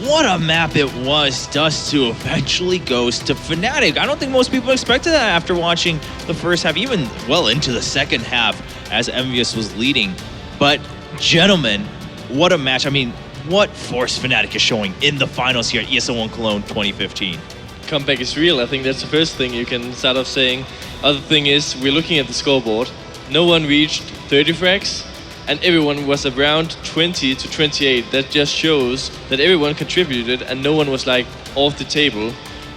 what a map it was. Dust 2 eventually goes to Fnatic. I don't think most people expected that after watching the first half, even well into the second half as EnVyUS was leading. But gentlemen, what a match. I mean, what force Fnatic is showing in the finals here at ESL One Cologne 2015. Comeback is real. I think that's the first thing you can start off saying. Other thing is, we're looking at the scoreboard. No one reached 30 frags, and everyone was around 20 to 28. That just shows that everyone contributed and no one was like off the table.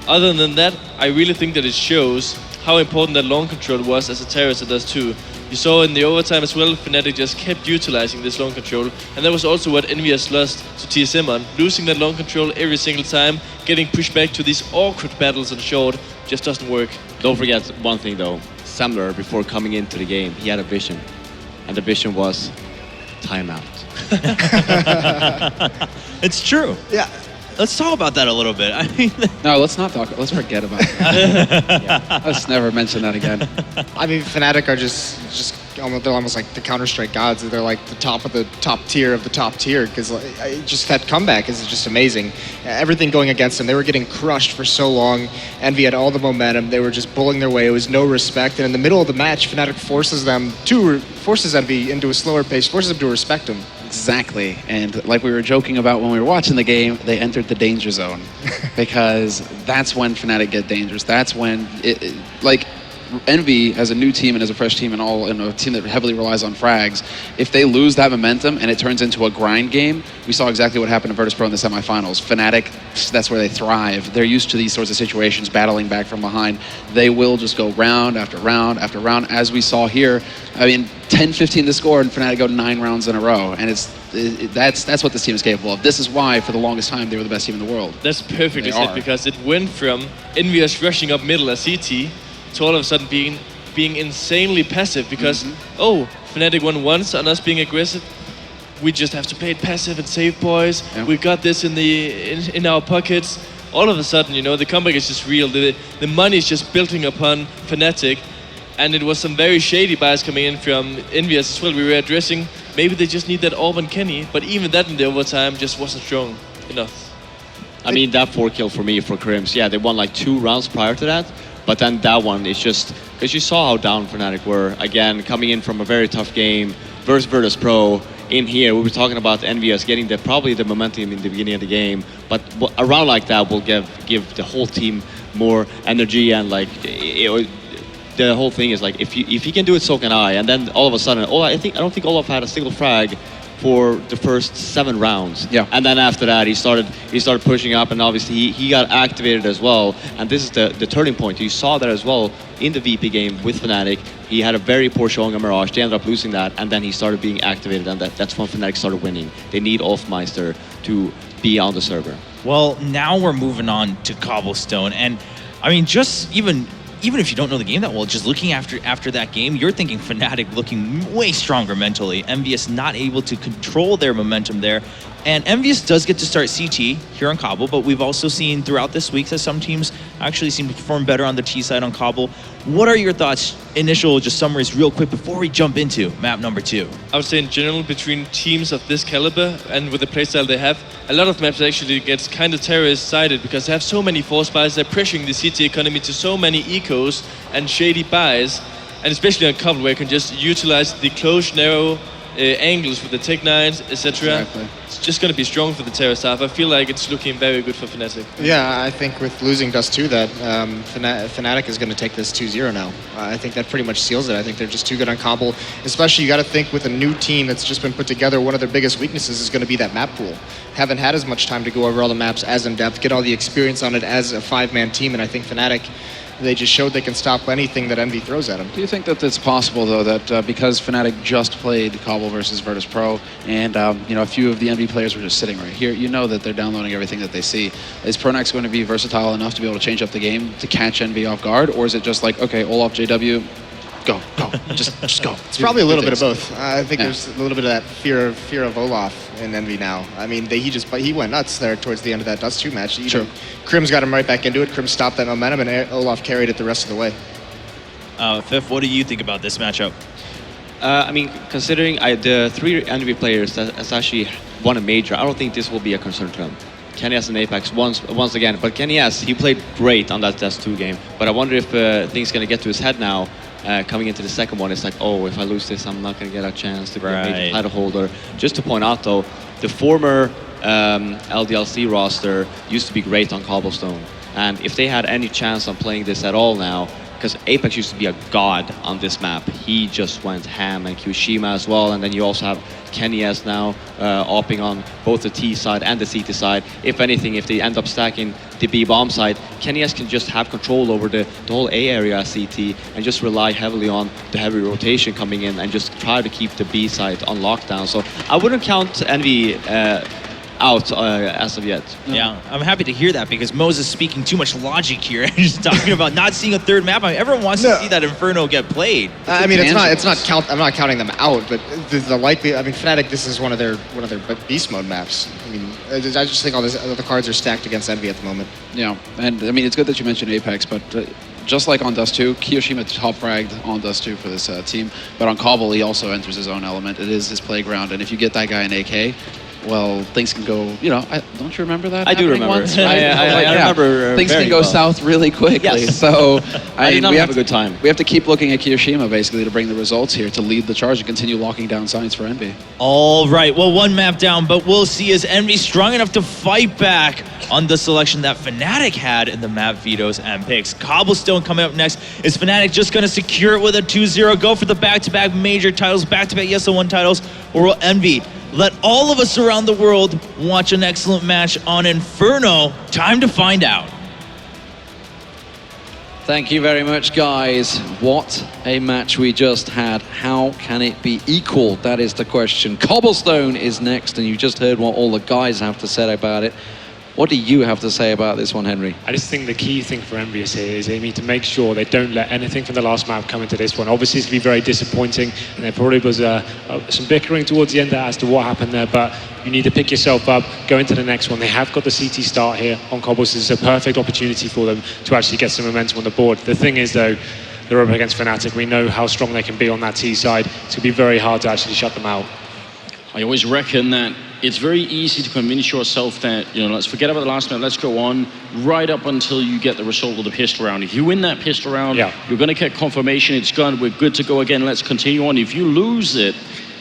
Other than that, I really think that it shows how important that long control was as a terrorist at Dust 2. You saw in the overtime as well, Fnatic just kept utilizing this long control, and that was also what EnVyUS lost to TSM on. Losing that long control every single time, getting pushed back to these awkward battles on short, just doesn't work. Don't forget one thing though, Samler, before coming into the game, he had a vision, and the vision was timeout. It's true. Yeah. Let's talk about that a little bit. I mean, No, let's not talk. Let's forget about it. Let's never mention that again. I mean, Fnatic are just they're almost like the Counter-Strike gods. They're like the top of the top tier of the top tier, because just that comeback is just amazing. Everything going against them, they were getting crushed for so long. Envy had all the momentum. They were just bullying their way. It was no respect. And in the middle of the match, Fnatic forces Envy into a slower pace, forces them to respect him. Exactly, and like we were joking about when we were watching the game, they entered the danger zone because that's when Fnatic get dangerous. That's when like Envy as a new team and as a fresh team and all in a team that heavily relies on frags, if they lose that momentum and it turns into a grind game, we saw exactly what happened to Virtus.pro in the semifinals. Fnatic, that's where they thrive. They're used to these sorts of situations, battling back from behind. They will just go round after round after round, as we saw here. I mean, 10-15 to score and Fnatic go 9 rounds in a row, and that's what this team is capable of. This is why, for the longest time, they were the best team in the world. That's perfectly said, because it went from EnVyUS rushing up middle as CT to all of a sudden being insanely passive, because oh, Fnatic won once on us being aggressive. We just have to play it passive and save, boys. Yeah. We got this in our pockets. All of a sudden, you know, the comeback is just real. The money is just building upon Fnatic, and it was some very shady buys coming in from EnVyUS as well. We were addressing maybe they just need that Orban Kenny, but even that in the overtime just wasn't strong enough. I mean, that 4-kill for me for Crims, yeah, they won like 2 rounds prior to that. But then that one is just, because you saw how down Fnatic were, again, coming in from a very tough game versus Virtus.pro. In here, we were talking about EnVyUS getting probably the momentum in the beginning of the game, but a round like that will give the whole team more energy, and like the whole thing is like, if he can do it, so can I. And then all of a sudden, I don't think Olaf had a single frag for the first 7 rounds. Yeah. And then after that, he started pushing up, and obviously he got activated as well. And this is the turning point. You saw that as well in the VP game with Fnatic. He had a very poor showing on Mirage. They ended up losing that, and then he started being activated, and that's when Fnatic started winning. They need Olfmeister to be on the server. Well, now we're moving on to Cobblestone, and I mean, just even if you don't know the game that well, just looking after that game, you're thinking Fnatic looking way stronger mentally. EnVyUS not able to control their momentum there. And EnVyUS does get to start CT here on Cobble, but we've also seen throughout this week that some teams actually seem to perform better on the T side on Cobble. What are your thoughts, initial just summaries real quick before we jump into map number 2? I would say in general, between teams of this caliber and with the playstyle they have, a lot of maps actually gets kind of terrorist-sided because they have so many force buys, they're pressuring the CT economy to so many ecos and shady buys, and especially on Cobble where you can just utilize the close, narrow angles with the Tech 9s, etc. Exactly. It's just going to be strong for the Terra staff. I feel like it's looking very good for Fnatic. Yeah, I think with losing Dust 2 that Fnatic is going to take this 2-0 now. I think that pretty much seals it. I think they're just too good on Cobble. Especially, you got to think with a new team that's just been put together, one of their biggest weaknesses is going to be that map pool. Haven't had as much time to go over all the maps as in depth, get all the experience on it as a 5-man team, and I think Fnatic, they just showed they can stop anything that Envy throws at them. Do you think that it's possible, though, that because Fnatic just played Cobble versus Virtus.pro, and you know, a few of the Envy players were just sitting right here, you know that they're downloading everything that they see. Is Pronax going to be versatile enough to be able to change up the game to catch Envy off guard, or is it just like, okay, Olaf, JW, go, just go? It's probably a little bit of both. I think there's a little bit of that fear of Olaf in Envy now. I mean, he went nuts there towards the end of that Dust 2 match. Sure. Crims got him right back into it. Crims stopped that momentum, and Olaf carried it the rest of the way. Fif, what do you think about this matchup? I mean, considering the 3 Envy players that has actually won a major, I don't think this will be a concern to them. KennyS and Apex once again. But KennyS, he played great on that Dust 2 game. But I wonder if things going to get to his head now. Coming into the second one, it's like, oh, if I lose this, I'm not going to get a chance to be a major title holder. Just to point out, though, the former LDLC roster used to be great on Cobblestone. And if they had any chance on playing this at all now, because Apex used to be a god on this map, he just went ham, and Kyoshima as well. And then you also have KennyS now opping on both the T side and the CT side. If anything, if they end up stacking the B bomb side, KennyS can just have control over the whole A area CT and just rely heavily on the heavy rotation coming in and just try to keep the B side on lockdown. So I wouldn't count EnVy out as of yet. Yeah, I'm happy to hear that because Moses is speaking too much logic here. He's talking about not seeing a third map. I mean, everyone wants to see that Inferno get played. I mean, I'm not counting them out, but the likely. I mean, Fnatic, this is one of their beast mode maps. I mean, I just think all the cards are stacked against EnVy at the moment. Yeah, and I mean, it's good that you mentioned Apex, but just like on Dust 2, Kyoshima top fragged on Dust 2 for this team, but on Cobble, he also enters his own element. It is his playground, and if you get that guy an AK, well, things can go, you know, don't you remember that? I do remember. Once, right? I remember things can go south really quickly. Yes. So I did not have a good time. We have to keep looking at Kyoshima, basically, to bring the results here, to lead the charge and continue locking down signs for EnVy. All right, well, one map down, but we'll see is EnVy strong enough to fight back on the selection that Fnatic had in the map vetoes and picks. Cobblestone coming up next. Is Fnatic just going to secure it with a 2-0, go for the back-to-back major titles, back-to-back ESL One titles, or will EnVy let all of us around the world watch an excellent match on Inferno? Time to find out. Thank you very much, guys. What a match we just had. How can it be equal? That is the question. Cobblestone is next, and you just heard what all the guys have to say about it. What do you have to say about this one, Henry? I just think the key thing for EnVyUS here is they need to make sure they don't let anything from the last map come into this one. Obviously, it's going to be very disappointing, and there probably was some bickering towards the end as to what happened there, but you need to pick yourself up, go into the next one. They have got the CT start here on Cobbles. This is a perfect opportunity for them to actually get some momentum on the board. The thing is, though, they're up against Fnatic. We know how strong they can be on that T side. It's going to be very hard to actually shut them out. I always reckon that it's very easy to convince yourself that, you know, let's forget about the last map, let's go on right up until you get the result of the pistol round. If you win that pistol round, you're going to get confirmation, it's gone, we're good to go again, let's continue on. If you lose it,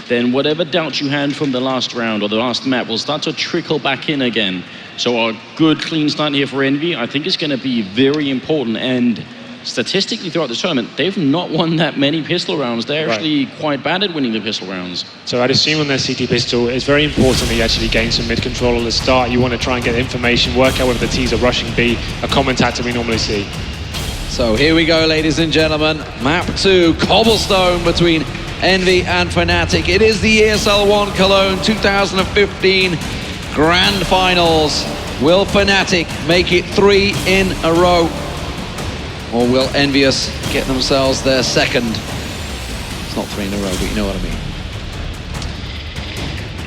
then whatever doubts you had from the last round or the last map will start to trickle back in again. So a good, clean start here for EnVy, I think it's going to be very important. And statistically throughout the tournament, they've not won that many pistol rounds. They're actually quite bad at winning the pistol rounds. So I'd assume on their CT pistol, it's very important that you actually gain some mid control at the start. You want to try and get information, work out whether the T's are rushing B, a common tactic we normally see. So here we go, ladies and gentlemen. Map 2, Cobblestone between EnVy and Fnatic. It is the ESL One Cologne 2015 Grand Finals. Will Fnatic make it 3 in a row? Or will EnVyUS get themselves their second? It's not 3 in a row, but you know what I mean.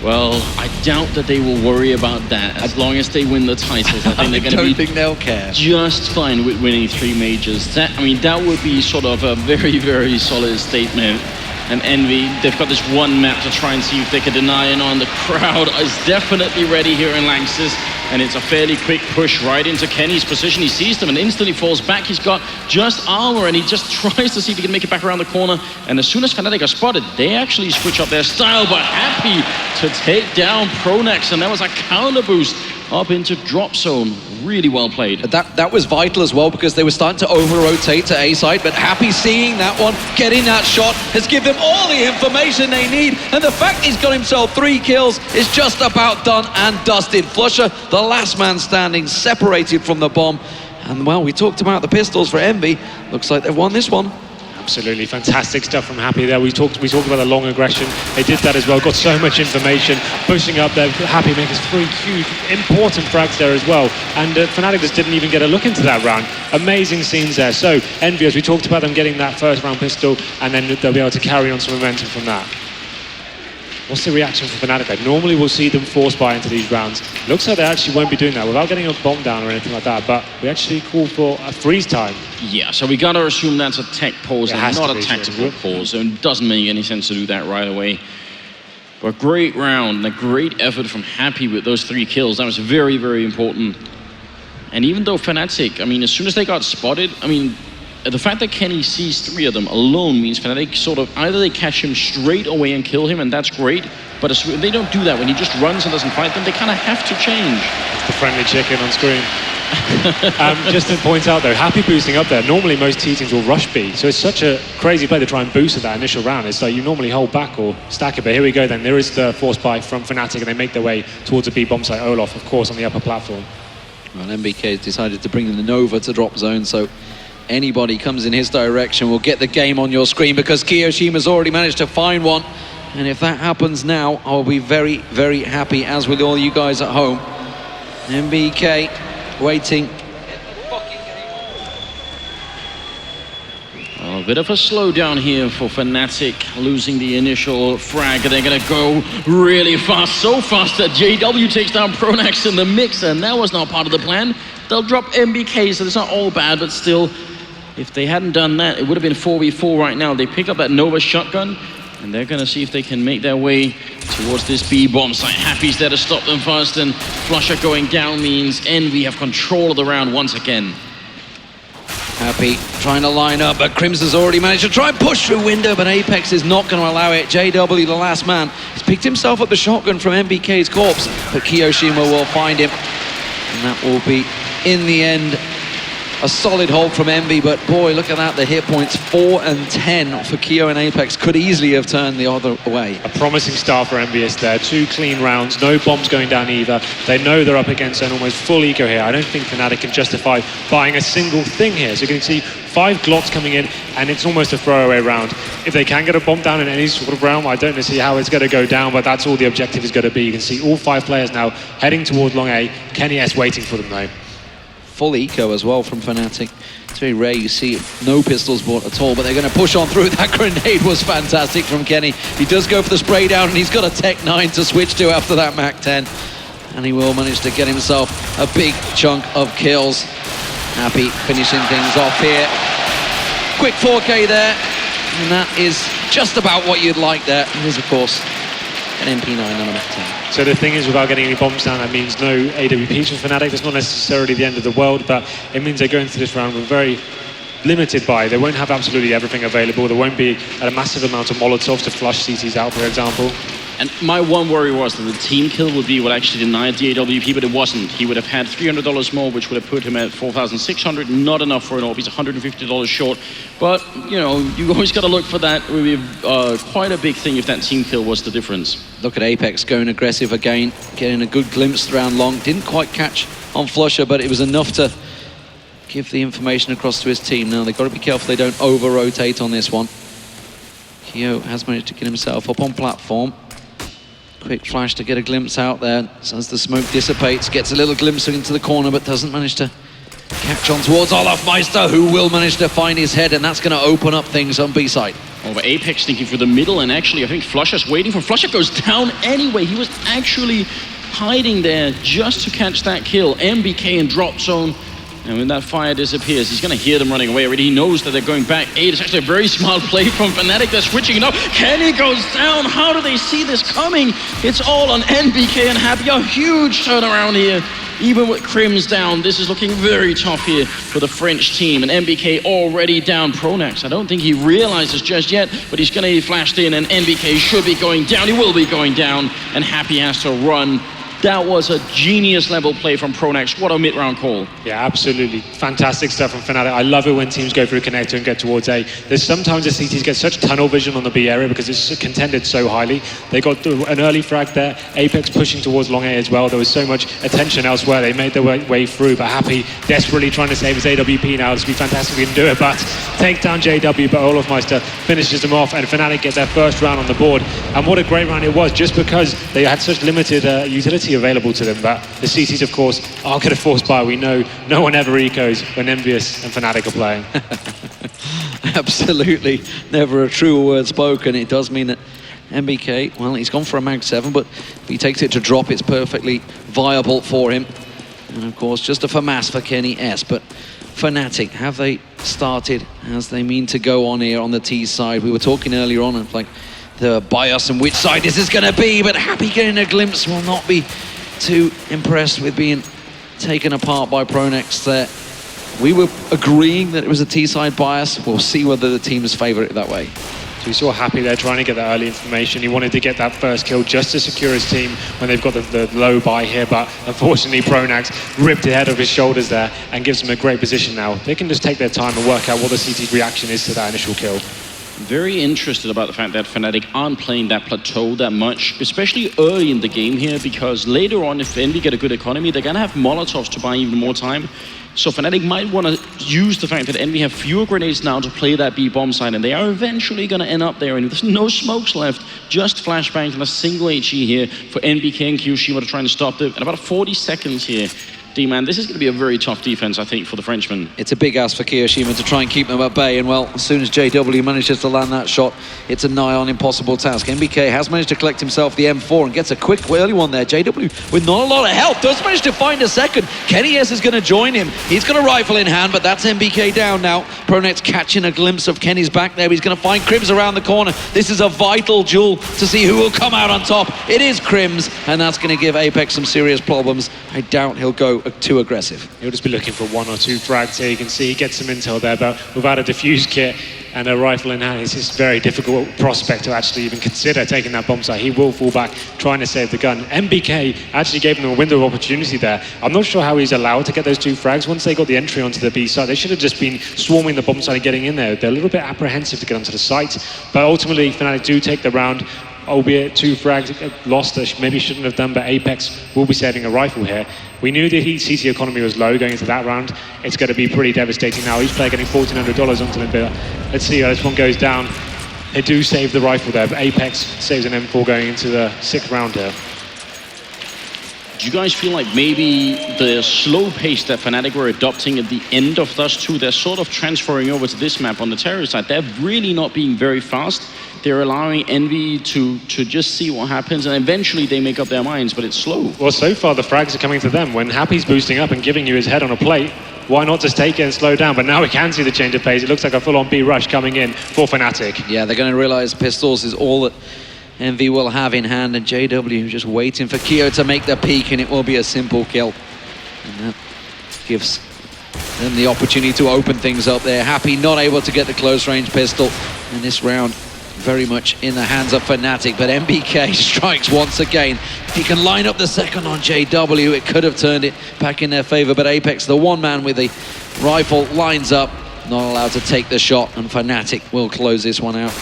Well, I doubt that they will worry about that as long as they win the titles. I think they're going to be they'll care. Just fine with winning 3 majors. That, I mean, that would be sort of a very, very solid statement. And EnVy, they've got this one map to try and see if they can deny it on. The crowd is definitely ready here in Lanxess, and it's a fairly quick push right into Kenny's position. He sees them and instantly falls back. He's got just armor, and he just tries to see if he can make it back around the corner. And as soon as Fnatic are spotted, they actually switch up their style, but happy to take down Pronex, and that was a counter boost up into drop zone. Really well played. That was vital as well, because they were starting to over-rotate to A side, but Happy seeing that one, getting that shot, has given them all the information they need, and the fact he's got himself 3 kills is just about done and dusted. Flusher, the last man standing, separated from the bomb, and well, we talked about the pistols for EnVy. Looks like they've won this one. Absolutely fantastic stuff from Happy there. We talked about the long aggression. They did that as well. Got so much information, pushing up there. Happy making 3 huge, important frags there as well. And Fnatic just didn't even get a look into that round. Amazing scenes there. So EnVy, as we talked about them getting that first round pistol, and then they'll be able to carry on some momentum from that. What's the reaction from Fnatic? Normally we'll see them force buy into these rounds. Looks like they actually won't be doing that without getting a bomb down or anything like that, but we actually call for a freeze time. Yeah, so we gotta assume that's a tech pause and not a be, tactical pause, so it doesn't make any sense to do that right away. But a great round and a great effort from Happy with those 3 kills. That was very, very important. And even though Fnatic, I mean, as soon as they got spotted, I mean, the fact that Kenny sees 3 of them alone means Fnatic sort of, either they catch him straight away and kill him, and that's great, but if they don't do that, when he just runs and doesn't fight them, they kind of have to change. It's the friendly chicken on screen. Just to point out though, Happy boosting up there, normally most T teams will rush B, so it's such a crazy play to try and boost at that initial round. It's like you normally hold back or stack it, but here we go then. There is the force buy from Fnatic and they make their way towards a B bomb site. Olaf, of course, on the upper platform. Well, MBK has decided to bring in the Nova to drop zone, so anybody comes in his direction will get the game on your screen, because Kiyoshima's already managed to find one. And if that happens now, I'll be very, very happy, as with all you guys at home. MBK waiting. A bit of a slowdown here for Fnatic, losing the initial frag. They're going to go really fast, so fast that JW takes down Pronax in the mix, and that was not part of the plan. They'll drop MBK, so it's not all bad, but still, if they hadn't done that, it would have been 4v4 right now. They picked up that Nova shotgun, and they're going to see if they can make their way towards this B bomb site. Happy's there to stop them first, and Flusher going down means Envy have control of the round once again. Happy trying to line up, but Crims has already managed to try and push through window, but Apex is not going to allow it. JW, the last man, has picked himself up the shotgun from MBK's corpse, but Kiyoshima will find him, and that will be, in the end, a solid hold from Envy. But boy, look at that, the hit points 4 and 10 for Keo and Apex could easily have turned the other way. A promising start for EnVyUS there. 2 clean rounds, no bombs going down either. They know they're up against an almost full eco here. I don't think Fnatic can justify buying a single thing here. So you can see 5 Glocks coming in, and it's almost a throwaway round. If they can get a bomb down in any sort of realm, I don't see how it's going to go down, but that's all the objective is going to be. You can see all 5 players now heading towards long A. Kenny S waiting for them though. Full eco as well from Fnatic. It's very rare you see no pistols bought at all, but they're going to push on through. That grenade was fantastic from Kenny. He does go for the spray down, and he's got a Tech 9 to switch to after that Mach 10. And he will manage to get himself a big chunk of kills. Happy finishing things off here. Quick 4K there, and that is just about what you'd like there. It is, of course, an MP9 and a Mach 10. So the thing is, without getting any bombs down, that means no AWPs for Fnatic. That's not necessarily the end of the world, but it means they're going through this round with very limited buy. They won't have absolutely everything available. There won't be a massive amount of Molotovs to flush CTs out, for example. And my one worry was that the team kill would be what actually denied the AWP, but it wasn't. He would have had $300 more, which would have put him at $4,600. Not enough for an AWP. He's $150 short. But, you know, you always got to look for that. It would be quite a big thing if that team kill was the difference. Look at Apex going aggressive again, getting a good glimpse around long. Didn't quite catch on Flusher, but it was enough to give the information across to his team. Now, they've got to be careful they don't over-rotate on this one. Keo has managed to get himself up on platform. Quick flash to get a glimpse out there. So as the smoke dissipates, gets a little glimpse into the corner, but doesn't manage to catch on towards Olaf Meister, who will manage to find his head, and that's going to open up things on B side. Over Apex thinking for the middle, and actually I think Flusher's waiting for Flusher goes down anyway. He was actually hiding there just to catch that kill. MBK in drop zone. And when that fire disappears, he's going to hear them running away already. He knows that they're going back. It's actually a very smart play from Fnatic. They're switching it up. Kenny goes down. How do they see this coming? It's all on NBK and Happy. A huge turnaround here. Even with Crims down, this is looking very tough here for the French team. And NBK already down. Pronax, I don't think he realizes just yet, but he's going to be flashed in, and NBK should be going down. He will be going down, and Happy has to run. That was a genius level play from Pronax. What a mid-round call. Yeah, absolutely. Fantastic stuff from Fnatic. I love it when teams go through connector and get towards A. There's sometimes the CTs get such tunnel vision on the B area because it's contended so highly. They got an early frag there. Apex pushing towards long A as well. There was so much attention elsewhere. They made their way through, but Happy desperately trying to save his AWP now. This would be fantastic if we can do it, but take down JW, but Olaf Meister finishes them off, and Fnatic get their first round on the board. And what a great round it was, just because they had such limited utility available to them. But the CTs, of course, are going to force buy. We know no one ever ecos when EnVyUS and Fnatic are playing. Absolutely, never a truer word spoken. It does mean that MBK, well, he's gone for a Mag 7, but if he takes it to drop, it's perfectly viable for him. And of course, just a FAMAS for Kenny S. But Fnatic, have they started as they mean to go on here on the T side? We were talking earlier on, of like the bias and which side this is going to be, but Happy getting a glimpse, will not be too impressed with being taken apart by Pronex there. We were agreeing that it was a T-side bias. We'll see whether the teams favour it that way. So we saw Happy there trying to get that early information. He wanted to get that first kill just to secure his team when they've got the low buy here, but unfortunately Pronax ripped it head off his shoulders there and gives them a great position now. They can just take their time and work out what the CT's reaction is to that initial kill. Very interested about the fact that Fnatic aren't playing that plateau that much, especially early in the game here, because later on, if Envy get a good economy, they're gonna have Molotovs to buy even more time. So Fnatic might want to use the fact that Envy have fewer grenades now to play that B bomb side, and they are eventually going to end up there. And there's no smokes left, just flashbangs and a single HE here for NBK and Kyoshima to try and stop them. And about 40 seconds here. D-man, this is going to be a very tough defense, I think, for the Frenchman. It's a big ask for Kyoshima to try and keep them at bay, and well, as soon as JW manages to land that shot, it's a nigh on impossible task. NBK has managed to collect himself the M4 and gets a quick early one there. JW with not a lot of help does manage to find a second. Kenny S is going to join him. He's got a rifle in hand, but that's NBK down now. Pronex catching a glimpse of Kenny's back there. He's going to find Crims around the corner. This is a vital duel to see who will come out on top. It is Crims, and that's going to give Apex some serious problems. I doubt he'll go too aggressive. He'll just be looking for one or two frags here. You can see he gets some intel there, but without a defuse kit and a rifle in hand, it's just a very difficult prospect to actually even consider taking that bomb site. He will fall back trying to save the gun. MBK actually gave him a window of opportunity there. I'm not sure how he's allowed to get those two frags. Once they got the entry onto the B site, they should have just been swarming the bomb site and getting in there. They're a little bit apprehensive to get onto the site, but ultimately Fnatic do take the round, albeit two frags lost that maybe shouldn't have done, but Apex will be saving a rifle here. We knew the CT economy was low going into that round. It's going to be pretty devastating now. Each player getting $1,400 onto them, but let's see how this one goes down. They do save the rifle there, but Apex saves an M4 going into the 6th round here. Do you guys feel like maybe the slow pace that Fnatic were adopting at the end of Dust 2, they're sort of transferring over to this map on the terror side? They're really not being very fast. They're allowing Envy to just see what happens, and eventually they make up their minds, but it's slow. Well, so far the frags are coming to them. When Happy's boosting up and giving you his head on a plate, why not just take it and slow down? But now we can see the change of pace. It looks like a full-on B rush coming in for Fnatic. Yeah, they're going to realize pistols is all that Envy will have in hand, and JW just waiting for Kyo to make the peak, and it will be a simple kill. And that gives them the opportunity to open things up there. Happy not able to get the close range pistol in this round. Very much in the hands of Fnatic, but MBK strikes once again. If he can line up the second on JW, it could have turned it back in their favor, but Apex, the one man with the rifle, lines up, not allowed to take the shot, and Fnatic will close this one out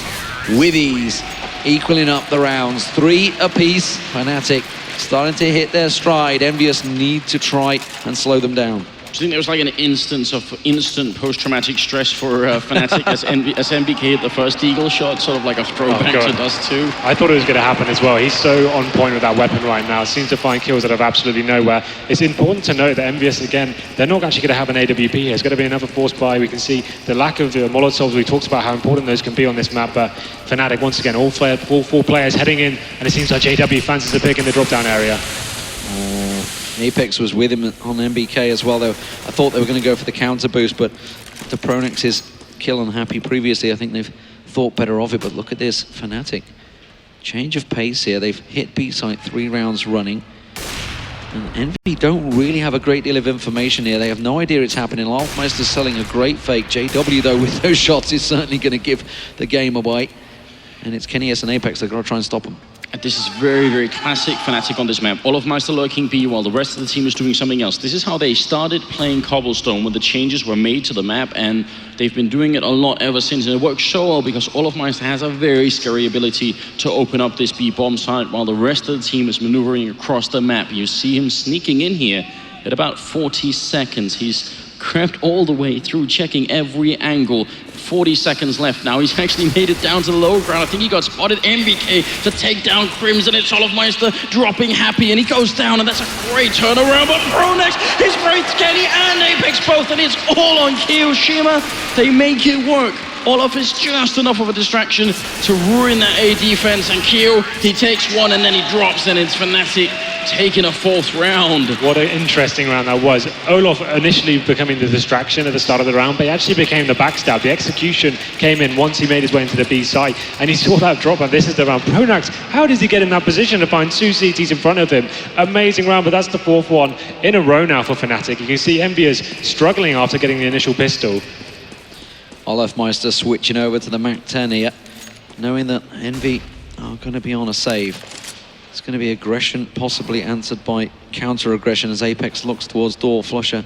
with ease, equaling up the rounds. 3 apiece. Fnatic starting to hit their stride. EnVyUS need to try and slow them down. I think there was like an instance of instant post-traumatic stress for Fnatic as MBK hit the first Eagle shot, sort of like a throwback to Dust 2. I thought it was going to happen as well. He's so on point with that weapon right now. Seems to find kills that have absolutely nowhere. It's important to note that EnVyUS, again, they're not actually going to have an AWP here. It's going to be another force buy. We can see the lack of the Molotovs. We talked about how important those can be on this map, but Fnatic, once again, all 4 players heading in, and it seems like JW fancies the pick in the drop-down area. Apex was with him on MBK as well, though. I thought they were going to go for the counter boost, but after Pronex's kill on Happy previously, I think they've thought better of it. But look at this, Fnatic. Change of pace here. They've hit B site 3 rounds running. And Envy don't really have a great deal of information here. They have no idea it's happening. Alfmeister's selling a great fake. JW, though, with those shots, is certainly going to give the game away. And it's Kenny S and Apex that are going to try and stop him. And this is very, very classic Fnatic on this map. Olofmeister lurking B while the rest of the team is doing something else. This is how they started playing Cobblestone when the changes were made to the map, and they've been doing it a lot ever since. And it works so well because Olofmeister has a very scary ability to open up this B bomb site while the rest of the team is maneuvering across the map. You see him sneaking in here at about 40 seconds. He's crept all the way through, checking every angle. 40 seconds left now. He's actually made it down to the lower ground. I think he got spotted. MBK to take down Crims, and it's Olofmeister dropping Happy, and he goes down, and that's a great turnaround. But Pronex is great, Kenny and Apex both, and it's all on Kyoshima. They make it work. Olaf is just enough of a distraction to ruin that A defense, and Kyo, he takes one and then he drops, and it's Fnatic taking a 4th round. What an interesting round that was. Olaf initially becoming the distraction at the start of the round, but he actually became the backstab. The execution came in once he made his way into the B site, and he saw that drop, and this is the round. Pronax, how does he get in that position to find 2 CTs in front of him? Amazing round, but that's the 4th one in a row now for Fnatic. You can see EnVyUS struggling after getting the initial pistol. Olafmeister switching over to the Mac 10 here, knowing that Envy are going to be on a save. It's going to be aggression, possibly answered by counter-aggression as Apex looks towards door. Flusher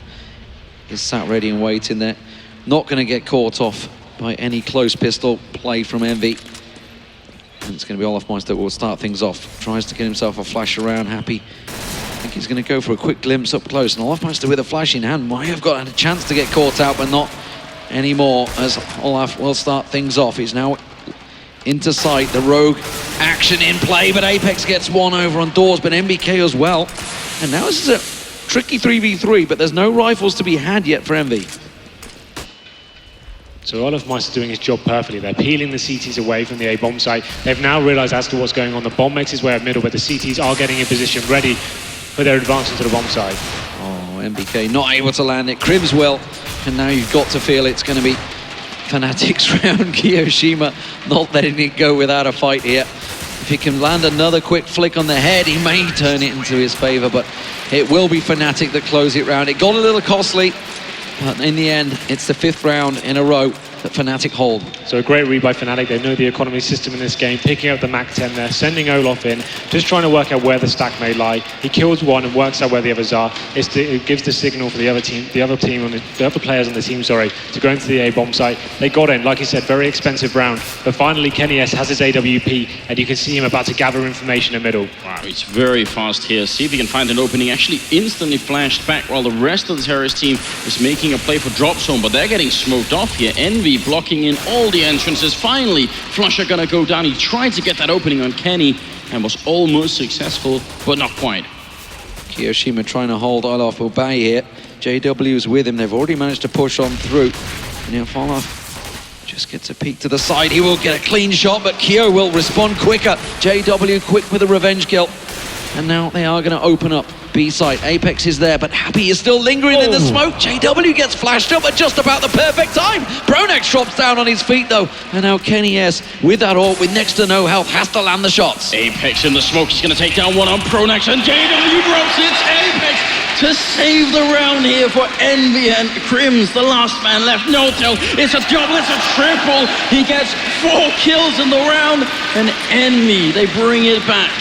is sat ready and waiting there. Not going to get caught off by any close pistol play from Envy. And it's going to be Olafmeister who will start things off. Tries to get himself a flash around, Happy. I think he's going to go for a quick glimpse up close. And Olafmeister with a flash in hand might have got a chance to get caught out, but not anymore, as Olaf will start things off. He's now into sight, the rogue action in play, but Apex gets one over on doors, but MBK as well. And now this is a tricky 3v3, but there's no rifles to be had yet for Envy. So Olafmeister doing his job perfectly. They're peeling the CTs away from the A bomb site. They've now realized as to what's going on. The bomb makes its way up middle, but the CTs are getting in position, ready for their advance into the bomb site. Oh, MBK not able to land it. Crims will, and now you've got to feel it's going to be Fnatic's round. Kiyoshima not letting it go without a fight here. If he can land another quick flick on the head, he may turn it into his favor, but it will be Fnatic that close it round. It got a little costly, but in the end, it's the 5th round in a row that Fnatic hold. So a great read by Fnatic. They know the economy system in this game, picking up the Mac 10 there, sending Olaf in, just trying to work out where the stack may lie. He kills one and works out where the others are. It gives the signal for the other players on the team, to go into the A bomb site. They got in, like you said, very expensive round, but finally Kenny S has his AWP, and you can see him about to gather information in the middle. Wow, he's very fast here. See if he can find an opening. Actually instantly flashed back while the rest of the terrorist team is making a play for drop zone, but they're getting smoked off here. Envy blocking in all the entrances. Finally, Flusher gonna go down. He tried to get that opening on Kenny and was almost successful, but not quite. Kiyoshima trying to hold Olaf Ubay here. JW is with him. They've already managed to push on through. And if Olaf just gets a peek to the side, he will get a clean shot, but Kyo will respond quicker. JW quick with a revenge kill. And now they are going to open up B site. Apex is there, but Happy is still lingering in the smoke. JW gets flashed up at just about the perfect time. Pronax drops down on his feet though. And now Kenny S, with that ult, with next to no health, has to land the shots. Apex in the smoke. He's going to take down one on Pronax, and JW drops it. Apex to save the round here for Envy, and Crims, the last man left. No tell. It's a double, it's a triple. He gets 4 kills in the round, and Envy, they bring it back.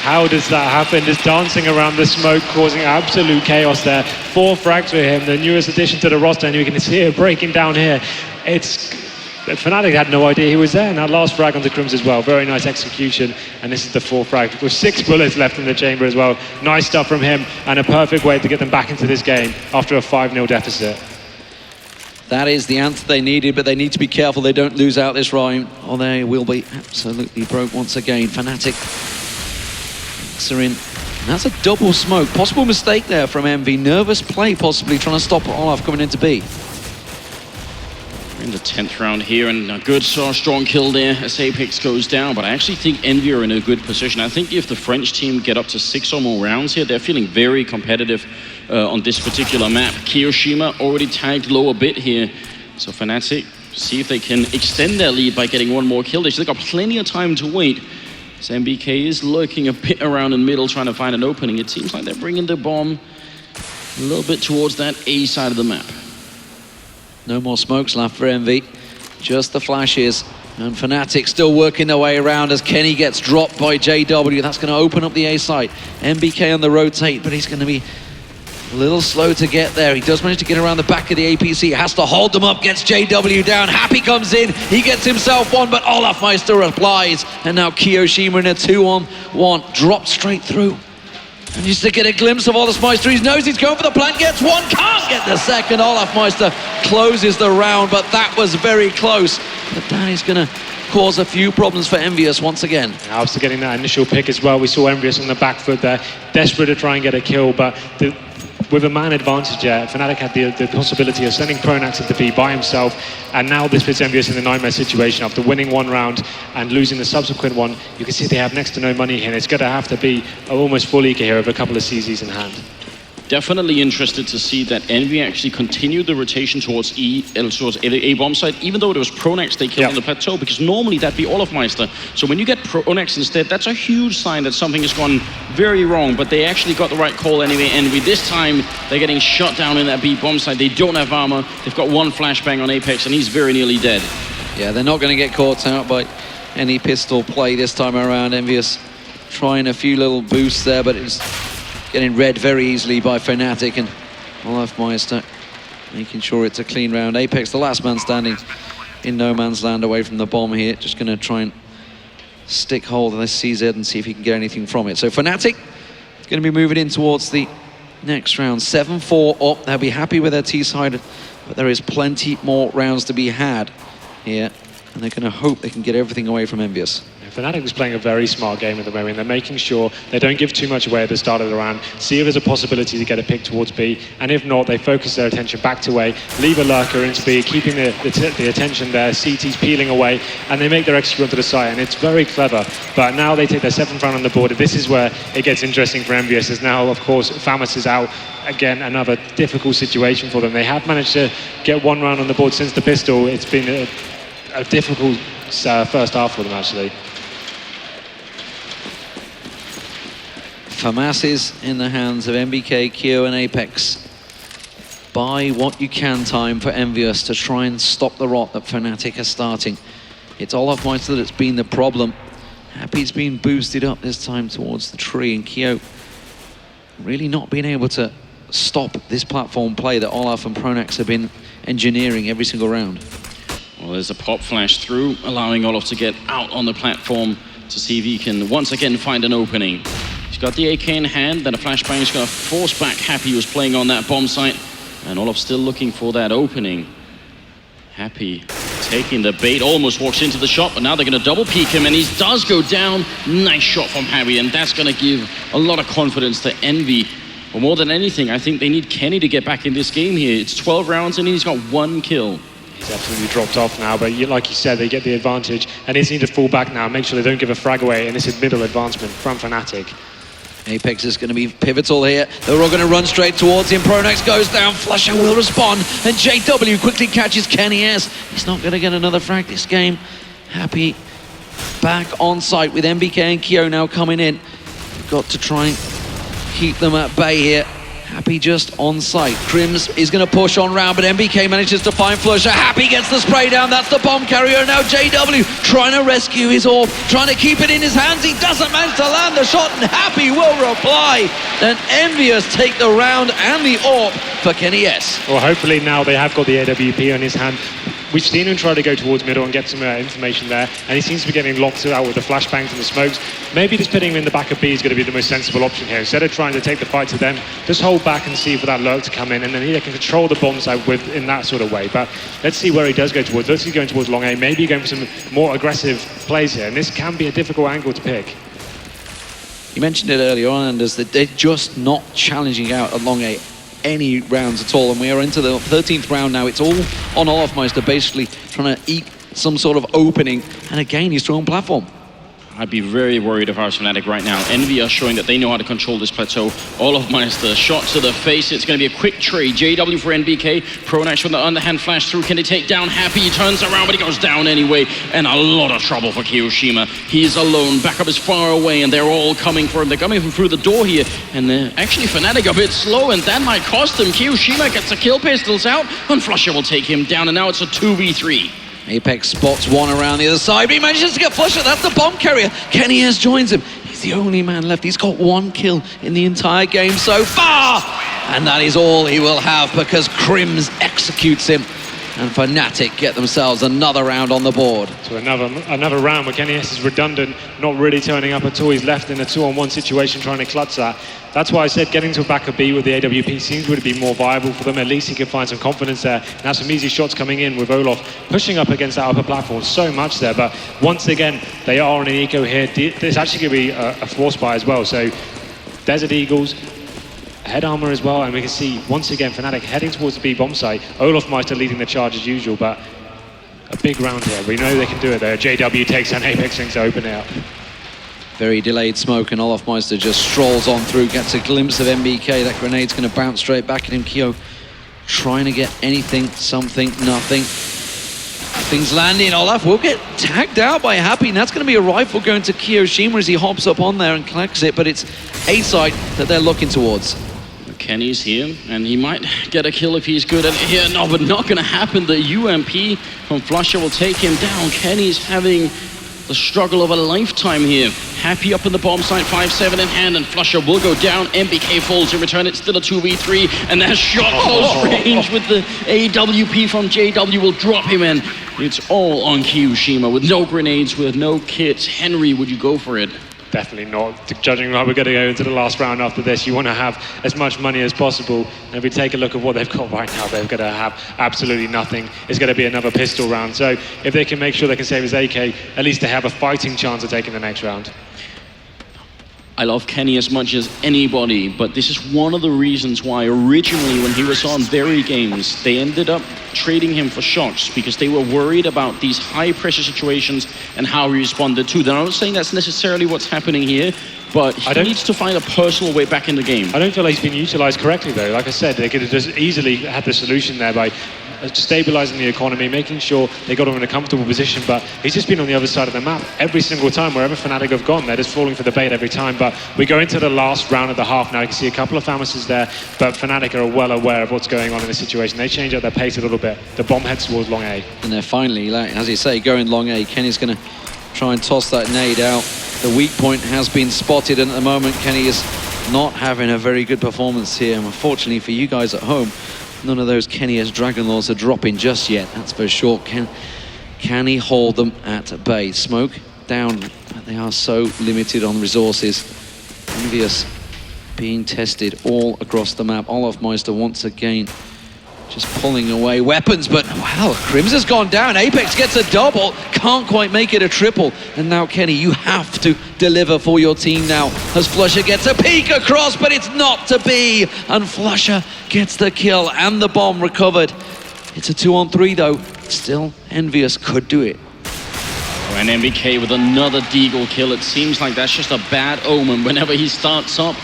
How does that happen? Just dancing around the smoke, causing absolute chaos there. 4 frags for him, the newest addition to the roster, and you can see it breaking down here. Fnatic had no idea he was there, and that last frag onto Crims as well. Very nice execution, and this is the 4th frag with 6 bullets left in the chamber as well. Nice stuff from him, and a perfect way to get them back into this game after a 5-0 deficit. That is the answer they needed, but they need to be careful they don't lose out this round, or they will be absolutely broke once again. Fnatic are in. And that's a double smoke. Possible mistake there from Envy. Nervous play, possibly trying to stop Olaf coming into B. We're in the 10th round here, and a good strong kill there as Apex goes down. But I actually think Envy are in a good position. I think if the French team get up to 6 or more rounds here, they're feeling very competitive on this particular map. Kiyoshima already tagged low a bit here. So Fnatic, see if they can extend their lead by getting one more kill. They've still got plenty of time to wait. So MBK is lurking a bit around in the middle, trying to find an opening. It seems like they're bringing the bomb a little bit towards that A side of the map. No more smokes left for Envy. Just the flashes. And Fnatic still working their way around as Kenny gets dropped by JW. That's going to open up the A site. MBK on the rotate, but he's going to be a little slow to get there. He does manage to get around the back of the APC. Has to hold them up, gets JW down. Happy comes in, he gets himself one, but Olafmeister applies. And now Kiyoshima in a 2-on-1, drops straight through. And just to get a glimpse of Olafmeister, he knows he's going for the plant, gets one, can't get the second. Olafmeister closes the round, but that was very close. But that is going to cause a few problems for EnVyUS once again. After getting that initial pick as well, we saw EnVyUS on the back foot there, desperate to try and get a kill, but with a man advantage there, Fnatic had the possibility of sending Pronax into B by himself, and now this puts EnVyUS in a nightmare situation. After winning one round and losing the subsequent one, you can see they have next to no money here, and it's going to have to be almost full eco here with a couple of CZs in hand. Definitely interested to see that Envy actually continued the rotation towards towards A bomb site, even though it was Pronax they killed on the plateau, because normally that'd be Olofmeister. So when you get Pronax instead, that's a huge sign that something has gone very wrong, but they actually got the right call anyway. Envy, this time, they're getting shot down in that B bomb site. They don't have armor. They've got one flashbang on Apex, and he's very nearly dead. Yeah, they're not going to get caught out by any pistol play this time around. EnVyUS trying a few little boosts there, but it's getting read very easily by Fnatic, and Olofmeister making sure it's a clean round. Apex, the last man standing in no man's land away from the bomb here, just going to try and stick hold of this CZ and see if he can get anything from it. So Fnatic going to be moving in towards the next round. 7-4 up. They'll be happy with their T-side, but there is plenty more rounds to be had here, and they're going to hope they can get everything away from EnVyUS. Fnatic is playing a very smart game at the moment. They're making sure they don't give too much away at the start of the round, see if there's a possibility to get a pick towards B, and if not, they focus their attention back to A, leave a lurker into B, keeping the attention there, CT's peeling away, and they make their execute onto the site, and it's very clever. But now they take their 7th round on the board, and this is where it gets interesting for EnVyUS, as now, of course, Famas is out. Again, another difficult situation for them. They have managed to get one round on the board since the pistol. It's been a difficult first half for them, actually. Famas is in the hands of MBK, Kyo and Apex. Buy what you can time for EnVyUS to try and stop the rot that Fnatic are starting. It's Olofmeister that's been the problem. Happy's been boosted up this time towards the tree, and Kyo really not being able to stop this platform play that Olaf and Pronax have been engineering every single round. Well, there's a pop flash through, allowing Olaf to get out on the platform to see if he can once again find an opening. He's got the AK in hand, then a flashbang is going to force back Happy, who's playing on that bomb site, and Olaf still looking for that opening. Happy taking the bait, almost walks into the shot, but now they're going to double peek him, and he does go down. Nice shot from Happy, and that's going to give a lot of confidence to Envy. But more than anything, I think they need Kenny to get back in this game here. It's 12 rounds, and he's got 1 kill. He's absolutely dropped off now, but like you said, they get the advantage, and they just need to fall back now, make sure they don't give a frag away, and this is middle advancement from Fnatic. Apex is going to be pivotal here. They're all going to run straight towards him. Pronax goes down, Flusher will respond, and JW quickly catches Kenny S. He's not going to get another frag this game. Happy back on site with MBK and Kyo now coming in. Got to try and keep them at bay here. Happy just on site. Crims is going to push on round, but MBK manages to find Flusher. Happy gets the spray down. That's the bomb carrier. Now JW trying to rescue his orb, trying to keep it in his hands. He doesn't manage to land the shot, and Happy will reply. Then EnVyUS take the round and the orb for Kenny S. Well, hopefully now they have got the AWP on his hand. We've seen him try to go towards middle and get some information there, and he seems to be getting locked out with the flashbangs and the smokes. Maybe just putting him in the back of B is going to be the most sensible option here. Instead of trying to take the fight to them, just hold back and see for that lurk to come in, and then he can control the bomb site in that sort of way. But let's see where he does go towards. Looks like he's going towards long A, maybe going for some more aggressive plays here, and this can be a difficult angle to pick. You mentioned it earlier on, Anders, that they're just not challenging out at long A any rounds at all, and we are into the 13th round now. It's all on Olofmeister basically trying to eat some sort of opening, and again he's thrown platform. I'd be very worried if I was Fnatic right now. Envy are showing that they know how to control this plateau. Olofmeister shot to the face. It's going to be a quick trade. JW for NBK. Pronax from the underhand flash through. Can they take down Happy? He turns around, but he goes down anyway. And a lot of trouble for Kiyoshima. He's alone. Backup is far away, and they're all coming for him. They're coming from through the door here. And actually Fnatic a bit slow, and that might cost them. Kiyoshima gets the kill, pistols out, and Flusher will take him down. And now it's a 2v3. Apex spots one around the other side, but he manages to get Flusher. That's the bomb carrier. Kenny S joins him. He's the only man left. He's got 1 kill in the entire game so far. And that is all he will have, because Crims executes him. And Fnatic get themselves another round on the board. So another round where Kenny S is redundant, not really turning up at all. He's left in a 2-on-1 situation trying to clutch that. That's why I said getting to a back of B with the AWP seems to be more viable for them. At least he can find some confidence there. And have some easy shots coming in with Olaf pushing up against that upper platform. So much there, but once again, they are on an eco here. There's actually going to be a force buy as well. So Desert Eagles head armor as well, and we can see once again Fnatic heading towards the B bomb site. Olaf Meister leading the charge as usual, but a big round here. We know they can do it though. JW takes an Apex thing to open it up. Very delayed smoke, and Olaf Meister just strolls on through, gets a glimpse of MBK. That grenade's going to bounce straight back at him. Kyo trying to get anything, something, nothing. Nothing's landing. Olaf will get tagged out by Happy, and that's going to be a rifle going to Kiyoshima as he hops up on there and collects it, but it's A side that they're looking towards. Kenny's here, and he might get a kill if he's good at it here. No, but not going to happen. The UMP from Flusher will take him down. Kenny's having the struggle of a lifetime here. Happy up in the bomb site, 5-7 in hand, and Flusher will go down. MBK falls in return. It's still a 2v3, and that shot close range with the AWP from JW will drop him in. It's all on Kiyoshima with no grenades, with no kits. Henry, would you go for it? Definitely not. Judging how we're going to go into the last round after this, you want to have as much money as possible. And if we take a look at what they've got right now, they're going to have absolutely nothing. It's going to be another pistol round. So if they can make sure they can save his AK, at least they have a fighting chance of taking the next round. I love Kenny as much as anybody, but this is one of the reasons why originally when he was on Berry Games, they ended up trading him for Shox because they were worried about these high pressure situations and how he responded to them. I'm not saying that's necessarily what's happening here, but he needs to find a personal way back in the game. I don't feel like he's been utilized correctly though. Like I said, they could have just easily had the solution there by stabilizing the economy, making sure they got him in a comfortable position, but he's just been on the other side of the map every single time. Wherever Fnatic have gone, they're just falling for the bait every time. But we go into the last round of the half now. You can see a couple of Famis's there, but Fnatic are well aware of what's going on in this situation. They change up their pace a little bit. The bomb heads towards long A. And they're finally, like, as you say, going long A. Kenny's going to try and toss that nade out. The weak point has been spotted, and at the moment Kenny is not having a very good performance here. And unfortunately for you guys at home, none of those Kenny as Dragon Lords are dropping just yet, that's for sure. Can he hold them at bay? Smoke down, but they are so limited on resources. EnVyUS being tested all across the map. Olaf Meister once again just pulling away weapons, but wow, Crims has gone down. Apex gets a double, can't quite make it a triple. And now Kenny, you have to deliver for your team now, as Flusher gets a peek across, but it's not to be. And Flusher gets the kill and the bomb recovered. It's a 2-on-3 though. Still, EnVyUS could do it. And MBK with another Deagle kill. It seems like that's just a bad omen. Whenever he starts up,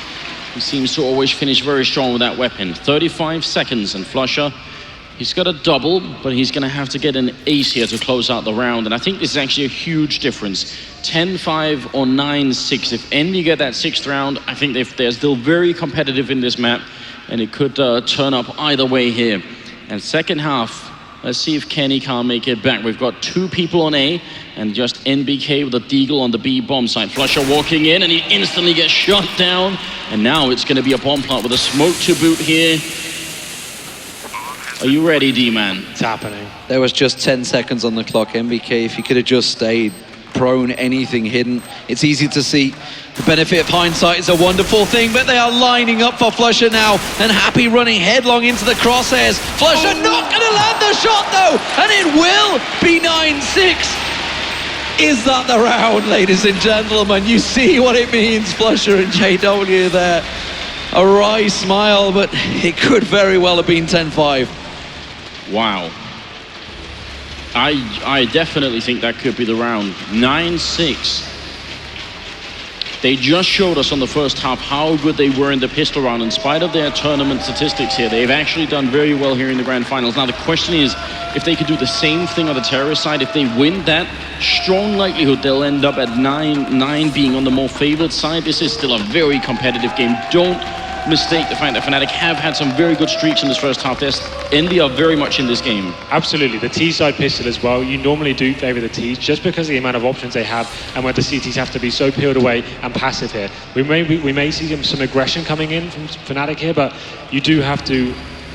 he seems to always finish very strong with that weapon. 35 seconds, and Flusher, he's got a double, but he's going to have to get an ace here to close out the round. And I think this is actually a huge difference. 10-5 or 9-6. If Envy get that 6th round, I think they're still very competitive in this map, and it could turn up either way here. And second half, let's see if Kenny can't make it back. We've got 2 people on A, and just NBK with a Deagle on the B bomb site. Flusher walking in, and he instantly gets shot down. And now it's going to be a bomb plant with a smoke to boot here. Are you ready, D-Man? It's happening. There was just 10 seconds on the clock. MBK, if he could have just stayed prone, anything hidden, it's easy to see. The benefit of hindsight is a wonderful thing, but they are lining up for Flusher now, and Happy running headlong into the crosshairs. Flusher not going to land the shot though, and it will be 9-6. Is that the round, ladies and gentlemen? You see what it means, Flusher and JW there. A wry smile, but it could very well have been 10-5. Wow. I definitely think that could be the round. 9-6. They just showed us on the first half how good they were in the pistol round. In spite of their tournament statistics here, they've actually done very well here in the grand finals. Now the question is, if they could do the same thing on the terrorist side, if they win that, strong likelihood they'll end up at 9 being on the more favored side. This is still a very competitive game. Don't mistake the fact that Fnatic have had some very good streaks in this first half. Envy are very much in this game. Absolutely, the T-side pistol as well. You normally do favour the Ts just because of the amount of options they have, and where the CTs have to be so peeled away and passive here. We may see some aggression coming in from Fnatic here, but you do have to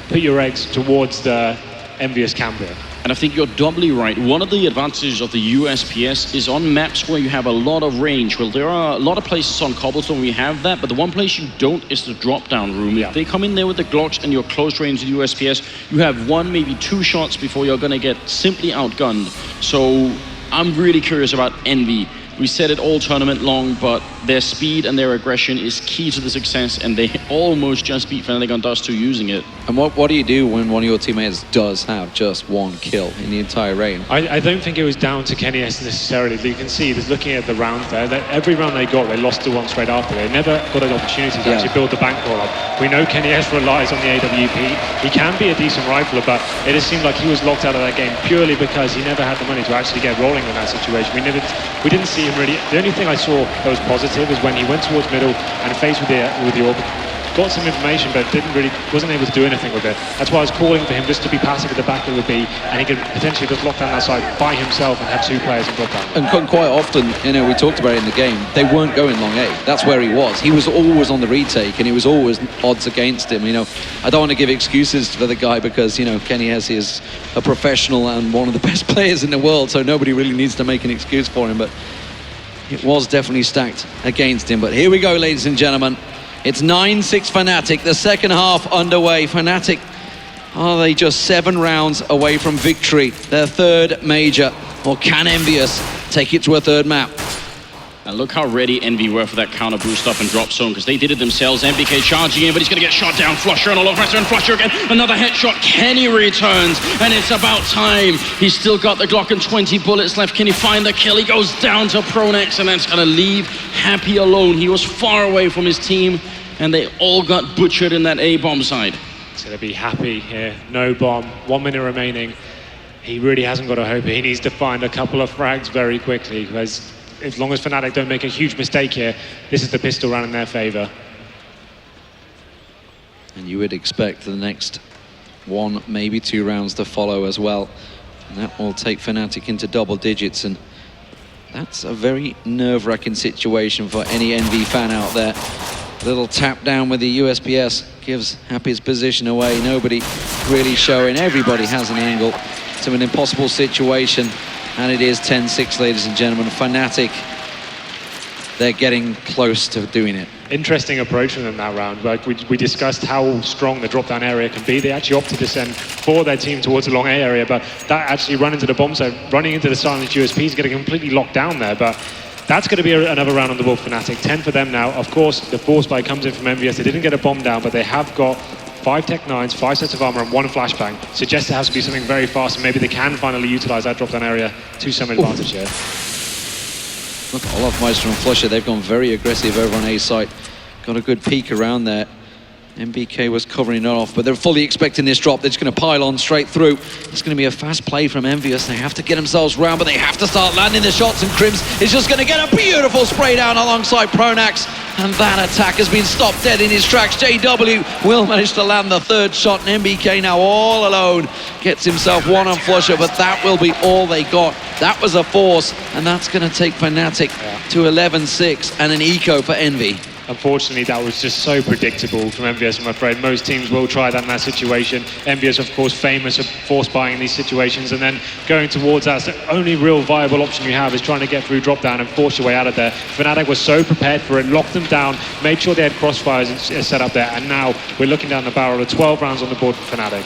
put your eggs towards the EnVyUS camp here. And I think you're doubly right. One of the advantages of the USPS is on maps where you have a lot of range. Well, there are a lot of places on Cobblestone where you have that, but the one place you don't is the drop-down room. Yeah. If they come in there with the Glocks and you're close range with USPS, you have 1, maybe 2 shots before you're going to get simply outgunned. So I'm really curious about Envy. We said it all tournament long, but their speed and their aggression is key to the success, and they almost just beat Fnatic on Dust 2 using it. And what do you do when one of your teammates does have just one kill in the entire rain? I don't think it was down to Kenny S necessarily. But you can see, just looking at the round there, that every round they got, they lost to one straight after. They never got an opportunity to actually build the bankroll up. We know Kenny S relies on the AWP. He can be a decent rifler, but it just seemed like he was locked out of that game purely because he never had the money to actually get rolling in that situation. We didn't see him really. The only thing I saw that was positive is when he went towards middle and faced with the orb. Got some information, but wasn't able to do anything with it. That's why I was calling for him just to be passive at the back of the B, and he could potentially just lock down that side by himself and have two players in drop down. And quite often, we talked about it in the game, they weren't going long A. That's where he was. He was always on the retake, and he was always odds against him. I don't want to give excuses for the guy because, Kenny Hesse is a professional and one of the best players in the world, so nobody really needs to make an excuse for him, but it was definitely stacked against him. But here we go, ladies and gentlemen. It's 9-6 Fnatic, the second half underway. Fnatic, are they just 7 rounds away from victory, their third major? Or can EnVyUS take it to a third map? And look how ready Envy were for that counter boost up and drop zone, because they did it themselves. MBK charging in, but he's going to get shot down. Flusher and all of pressure, and Flusher again. Another headshot. Kenny returns, and it's about time. He's still got the Glock and 20 bullets left. Can he find the kill? He goes down to Pronex, and that's going to leave Happy alone. He was far away from his team, and they all got butchered in that A-bomb side. It's going to be Happy here. No bomb. 1 minute remaining. He really hasn't got a hope. He needs to find a couple of frags very quickly, because as long as Fnatic don't make a huge mistake here, this is the pistol round in their favor. And you would expect the next 1, maybe 2 rounds to follow as well. And that will take Fnatic into double digits, and that's a very nerve-wracking situation for any Envy fan out there. Little tap down with the USPS gives Happy's position away. Nobody really showing. Everybody has an angle to an impossible situation. And it is 10-6, ladies and gentlemen. Fnatic, they're getting close to doing it. Interesting approach from them that round. Like we discussed how strong the drop-down area can be. They actually opted to send 4 of their team towards the long A area, but that actually run into the bomb zone, running into the silent USP is getting completely locked down there. But that's going to be another round on the board for Fnatic. 10 for them now. Of course, the force buy comes in from EnVyUS. They didn't get a bomb down, but they have got 5 Tech 9s, 5 sets of armor, and 1 flashbang. Suggests it has to be something very fast, and maybe they can finally utilize that drop-down area to some advantage here. Look, Olafmeister and Flusher, they've gone very aggressive over on A site. Got a good peek around there. MBK was covering it off, but they're fully expecting this drop. They're just going to pile on straight through. It's going to be a fast play from EnVyUS. They have to get themselves round, but they have to start landing the shots, and Crims is just going to get a beautiful spray down alongside Pronax, and that attack has been stopped dead in his tracks. JW will manage to land the 3rd shot, and MBK now all alone gets himself 1 on Flusher, but that will be all they got. That was a force, and that's going to take Fnatic to 11-6 and an eco for Envy. Unfortunately, that was just so predictable from EnVyUS, I'm afraid. Most teams will try that in that situation. EnVyUS, of course, famous for force buying in these situations, and then going towards that. So the only real viable option you have is trying to get through drop down and force your way out of there. Fnatic was so prepared for it, locked them down, made sure they had crossfires set up there, and now we're looking down the barrel of 12 rounds on the board for Fnatic.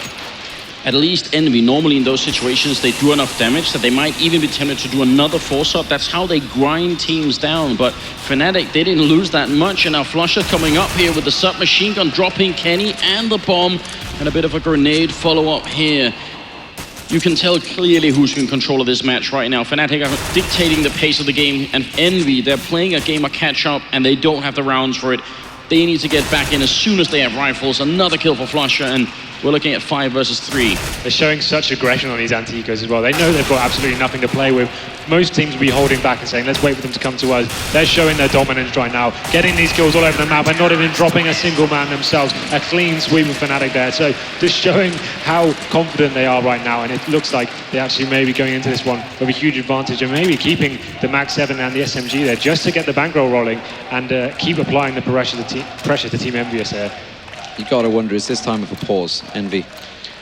At least Envy, normally in those situations, they do enough damage that they might even be tempted to do another force-up. That's how they grind teams down. But Fnatic, they didn't lose that much. And now Flusher coming up here with the submachine gun, dropping Kenny and the bomb. And a bit of a grenade follow-up here. You can tell clearly who's in control of this match right now. Fnatic are dictating the pace of the game. And Envy, they're playing a game of catch-up, and they don't have the rounds for it. They need to get back in as soon as they have rifles. Another kill for Flusher, and we're looking at 5 versus 3. They're showing such aggression on these anti-ecos as well. They know they've got absolutely nothing to play with. Most teams will be holding back and saying, let's wait for them to come to us. They're showing their dominance right now, getting these kills all over the map and not even dropping a single man themselves. A clean sweep of Fnatic there. So just showing how confident they are right now. And it looks like they actually may be going into this one with a huge advantage and maybe keeping the Mag 7 and the SMG there just to get the bankroll rolling and keep applying the pressure to Team EnVyUS there. You got to wonder, is this time of a pause, Envy?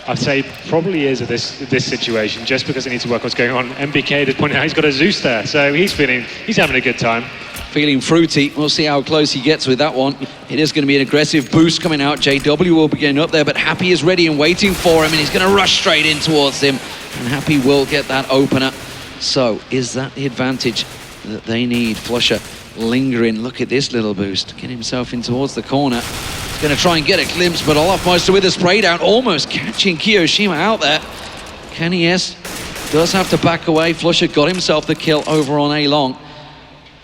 I'd say probably is at this situation, just because they need to work what's going on. MBK just pointed out he's got a Zeus there, so he's having a good time. Feeling fruity. We'll see how close he gets with that one. It is going to be an aggressive boost coming out. JW will be getting up there, but Happy is ready and waiting for him, and he's going to rush straight in towards him. And Happy will get that opener. So, is that the advantage that they need? Flusher lingering. Look at this little boost. Getting himself in towards the corner. He's going to try and get a glimpse, but Olofmeister with a spray down, almost catching Kiyoshima out there. Kenny S does have to back away. Flusher got himself the kill over on A-Long.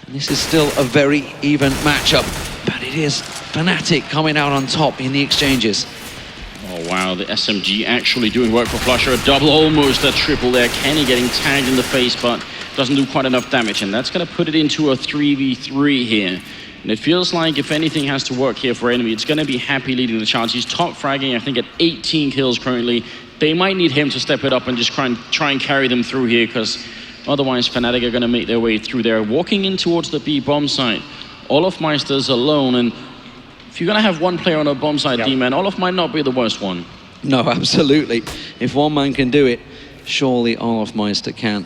And this is still a very even matchup, but it is Fnatic coming out on top in the exchanges. Oh wow, the SMG actually doing work for Flusher. A double, almost a triple there. Kenny getting tagged in the face, but doesn't do quite enough damage, and that's going to put it into a 3v3 here. And it feels like if anything has to work here for Envy, it's going to be Happy leading the charge. He's top fragging, I think, at 18 kills currently. They might need him to step it up and just try and carry them through here, because otherwise Fnatic are going to make their way through there. Walking in towards the B bomb site. Olofmeister's alone, and if you're going to have one player on a bomb site, D-Man, Olof might not be the worst one. No, absolutely. If one man can do it, surely Olofmeister can.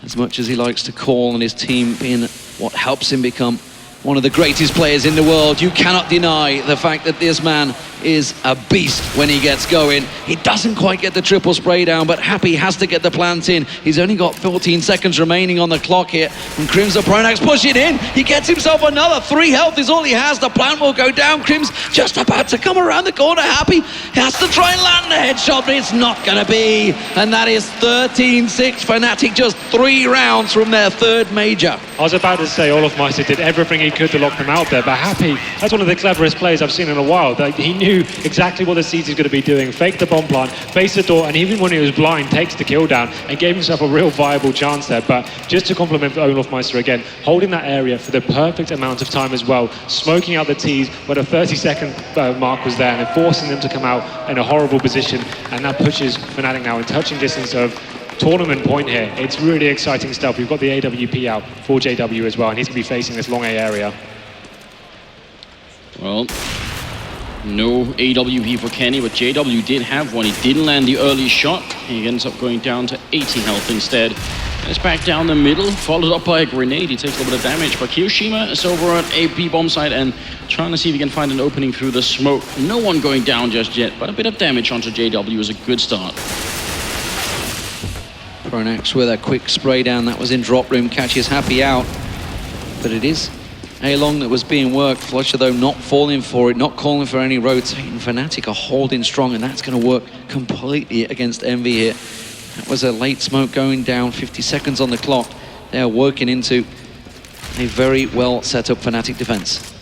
As much as he likes to call on his team being what helps him become one of the greatest players in the world, you cannot deny the fact that this man is a beast when he gets going. He doesn't quite get the triple spray down, but Happy has to get the plant in. He's only got 14 seconds remaining on the clock here. And Crims the Pronax push it in. He gets himself another. 3 health is all he has. The plant will go down. Crims just about to come around the corner. Happy has to try and land the headshot, but it's not going to be. And that is 13-6. Fnatic just 3 rounds from their 3rd major. I was about to say Olofmeister did everything he could to lock them out there, but Happy, that's one of the cleverest players I've seen in a while. Like, he knew exactly what the Siege is going to be doing. Fake the bomb plant, base the door, and even when he was blind, takes the kill down and gave himself a real viable chance there. But just to compliment Olofmeister again, holding that area for the perfect amount of time as well, smoking out the T's where the 30-second mark was there, and then forcing them to come out in a horrible position, and that pushes Fnatic now in touching distance of tournament point here. It's really exciting stuff. We've got the AWP out for JW as well, and he's going to be facing this long A area. Well, no AWP for Kenny, but JW did have one. He didn't land the early shot. He ends up going down to 80 health instead. It's back down the middle, followed up by a grenade. He takes a little bit of damage, but Kiyoshima is over at a B bomb site and trying to see if he can find an opening through the smoke. No one going down just yet, but a bit of damage onto JW is a good start. Pronax with a quick spray down. That was in drop room, catches Happy out. But it is A-Long that was being worked. Flusher, though, not falling for it, not calling for any rotating. Fnatic are holding strong, and that's going to work completely against Envy here. That was a late smoke going down, 50 seconds on the clock. They are working into a very well set up Fnatic defense.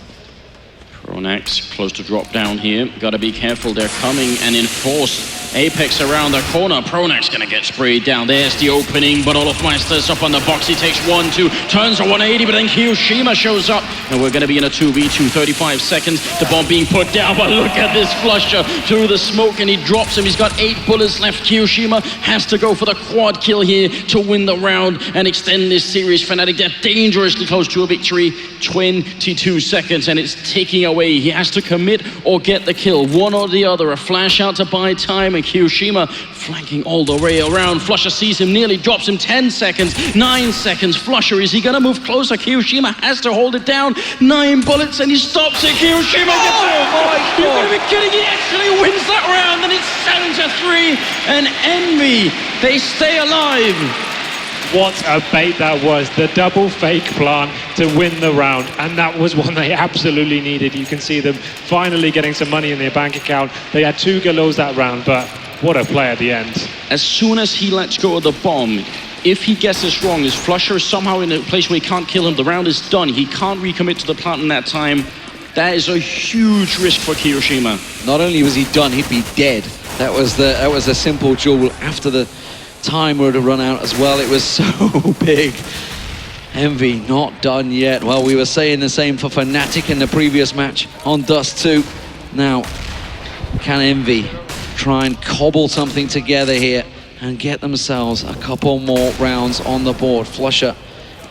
Pronax close to drop down here. Got to be careful, they're coming and enforce. Apex around the corner. Pronax gonna get sprayed down. There's the opening, but Olofmeister's up on the box. He takes 1-2, turns a 180, but then Kiyoshima shows up. And we're gonna be in a 2v2, 35 seconds. The bomb being put down, but look at this Flusher through the smoke, and he drops him. He's got 8 bullets left. Kiyoshima has to go for the quad kill here to win the round and extend this series. Fnatic, they're dangerously close to a victory. 22 seconds, and it's ticking away. He has to commit or get the kill. One or the other. A flash out to buy time, and Kiyoshima flanking all the way around. Flusher sees him, nearly drops him. 10 seconds, 9 seconds. Flusher, is he gonna move closer? Kiyoshima has to hold it down. 9 bullets, and he stops it. Kiyoshima gets it. Oh my God. You're gonna be kidding. He actually wins that round, and it's 7-3. And Envy, they stay alive. What a bait that was, the double fake plant to win the round, and that was one they absolutely needed. You can see them finally getting some money in their bank account. They had 2 galos that round, but what a play at the end. As soon as he lets go of the bomb, if he gets this wrong, his Flusher is somehow in a place where he can't kill him, the round is done. He can't recommit to the plant in that time. That is a huge risk for Kiyoshima. Not only was he done, he'd be dead. That was a simple duel. After the time were to run out as well, it was so big. Envy not done yet. Well, we were saying the same for Fnatic in the previous match on Dust 2. Now, can Envy try and cobble something together here and get themselves a couple more rounds on the board? Flusher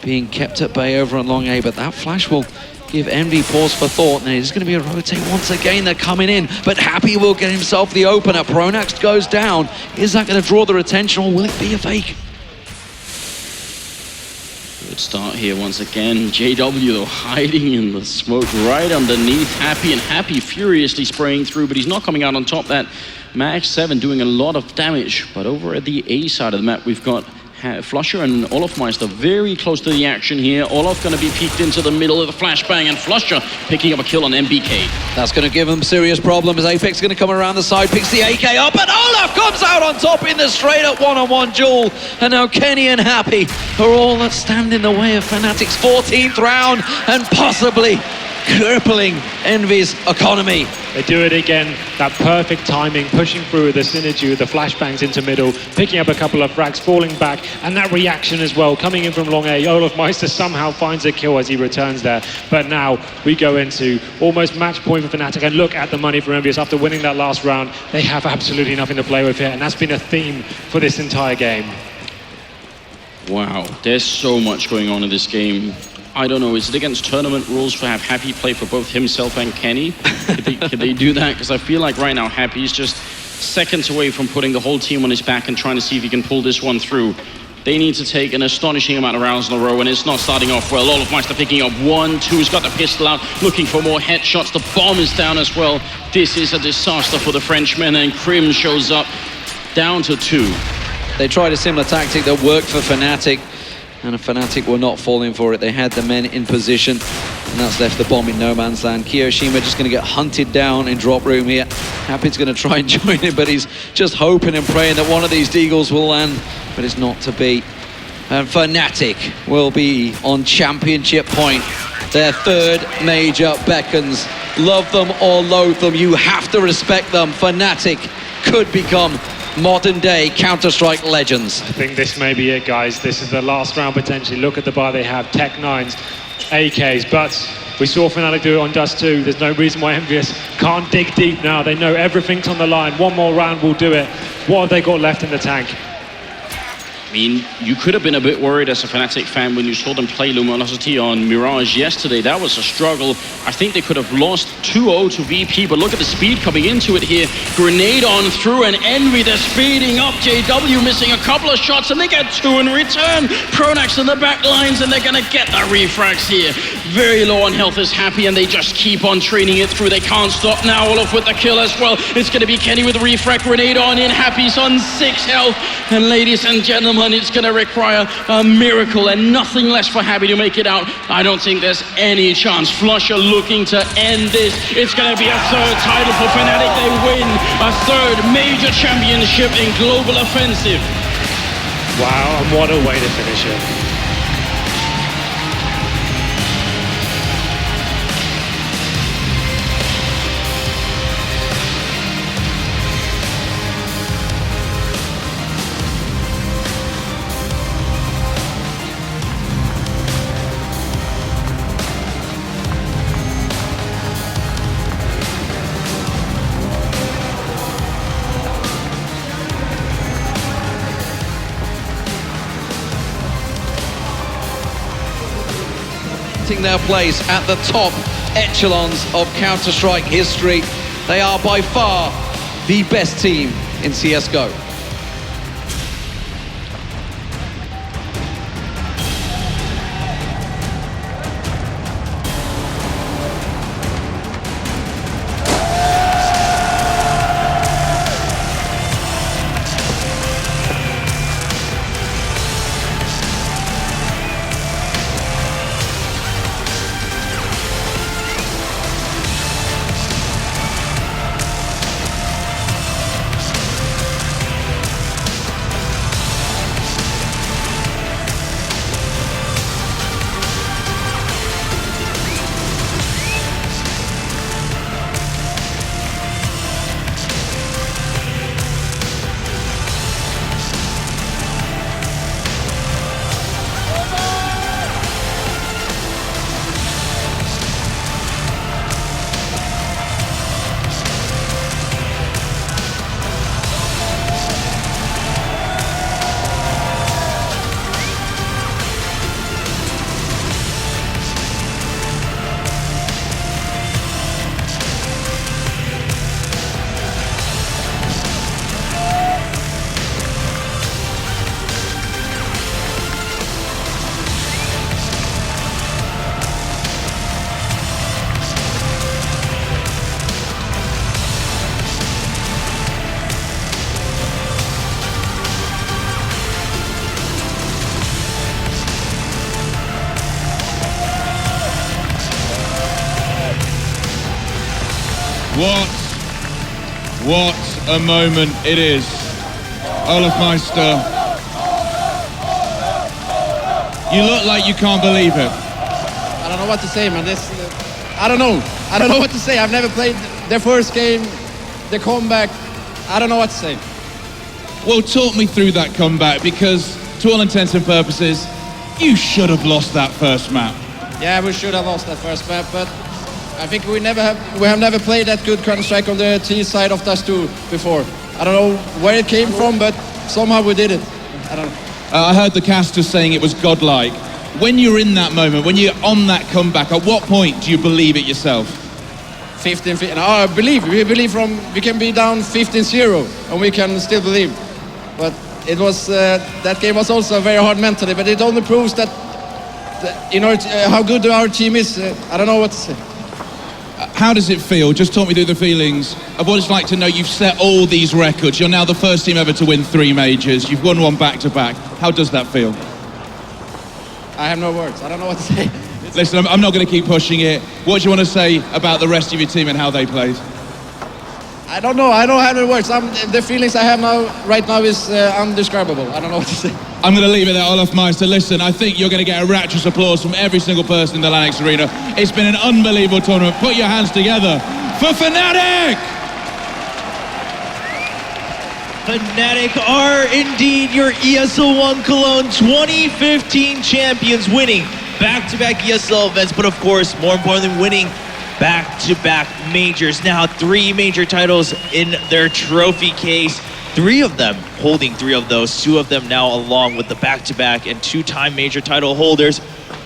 being kept at bay over on long A, but that flash will give Envy pause for thought. And it's going to be a rotate once again. They're coming in, but Happy will get himself the opener. Pronax goes down. Is that going to draw their attention, or will it be a fake? Good start here once again. JW though hiding in the smoke right underneath Happy, and Happy furiously spraying through, but he's not coming out on top. That Max 7 doing a lot of damage. But over at the A side of the map, we've got Flusher and Olofmeister very close to the action here. Olof going to be peeked into the middle of the flashbang, and Flusher picking up a kill on MBK. That's going to give them serious problems. Apex going to come around the side, picks the AK up, and Olaf comes out on top in the straight-up one-on-one duel. And now Kenny and Happy are all that stand in the way of Fnatic's 14th round and possibly crippling Envy's economy. They do it again, that perfect timing, pushing through with the synergy with the flashbangs into middle, picking up a couple of frags, falling back, and that reaction as well, coming in from long A. Olofmeister somehow finds a kill as he returns there. But now we go into almost match point for Fnatic, and look at the money for EnVyUS. After winning that last round, they have absolutely nothing to play with here, and that's been a theme for this entire game. Wow, there's so much going on in this game. I don't know, is it against tournament rules for have Happy play for both himself and Kenny? Could they do that? Because I feel like right now Happy's just seconds away from putting the whole team on his back and trying to see if he can pull this one through. They need to take an astonishing amount of rounds in a row, and it's not starting off well. Olofmeister picking up 1, 2, he's got the pistol out, looking for more headshots. The bomb is down as well. This is a disaster for the Frenchmen, and Krim shows up down to 2. They tried a similar tactic that worked for Fnatic, and Fnatic were not falling for it. They had the men in position, and that's left the bomb in no man's land. Kiyoshima just going to get hunted down in drop room here. Happy's going to try and join him, but he's just hoping and praying that one of these deagles will land, but it's not to be. And Fnatic will be on championship point. Their third major beckons. Love them or loathe them, you have to respect them. Fnatic could become modern-day Counter-Strike legends. I think this may be it, guys. This is the last round potentially. Look at the bar they have, Tech 9s, AKs, but we saw Fnatic do it on Dust 2. There's no reason why EnVyUS can't dig deep now. They know everything's on the line. One more round will do it. What have they got left in the tank? I mean, you could have been a bit worried as a Fnatic fan when you saw them play Luminosity on Mirage yesterday. That was a struggle. I think they could have lost 2-0 to VP, but look at the speed coming into it here. Grenade on through, and Envy, they're speeding up. JW missing a couple of shots, and they get 2 in return. Pronax in the back lines, and they're going to get the refrags here. Very low on health is Happy, and they just keep on training it through. They can't stop now. Olaf with the kill as well. It's going to be Kenny with the refrag. Grenade on in. Happy's on 6 health. And ladies and gentlemen, it's going to require a miracle and nothing less for Happy to make it out. I don't think there's any chance. Flusher looking to end this. It's going to be a 3rd title for Fnatic. They win a 3rd major championship in global offensive. Wow, and what a way to finish it. Their place at the top echelons of Counter-Strike history. They are by far the best team in CSGO. What a moment it is. Olaf Meister, you look like you can't believe it. I don't know what to say, man. I don't know. I don't know what to say. I've never played their first game, the comeback. I don't know what to say. Well, talk me through that comeback, because to all intents and purposes, you should have lost that first map. Yeah, we should have lost that first map, but I think we have never played that good Counter-Strike on the T side of Dust 2 before. I don't know where it came from, but somehow we did it. I don't know. I heard the casters saying it was godlike. When you're in that moment, when you're on that comeback, at what point do you believe it yourself? 15-15. Oh, we believe we can be down 15-0 and we can still believe. But it was that game was also very hard mentally. But it only proves that how good our team is. I don't know what to say. How does it feel? Just talk me through the feelings of what it's like to know you've set all these records. You're now the first team ever to win 3 majors. You've won one back-to-back. How does that feel? I have no words. I don't know what to say. Listen, I'm not going to keep pushing it. What do you want to say about the rest of your team and how they played? I don't know. I don't have any words. The feelings I have right now is undescribable. I don't know what to say. I'm going to leave it there, Olaf Meister. Listen, I think you're going to get a rapturous applause from every single person in the Lanix Arena. It's been an unbelievable tournament. Put your hands together for Fnatic! Fnatic are indeed your ESL One Cologne 2015 champions, winning back-to-back ESL events, but of course, more importantly, winning back-to-back majors. Now 3 major titles in their trophy case. 3 of them holding 3 of those, 2 of them now along with the back-to-back and 2-time major title holders.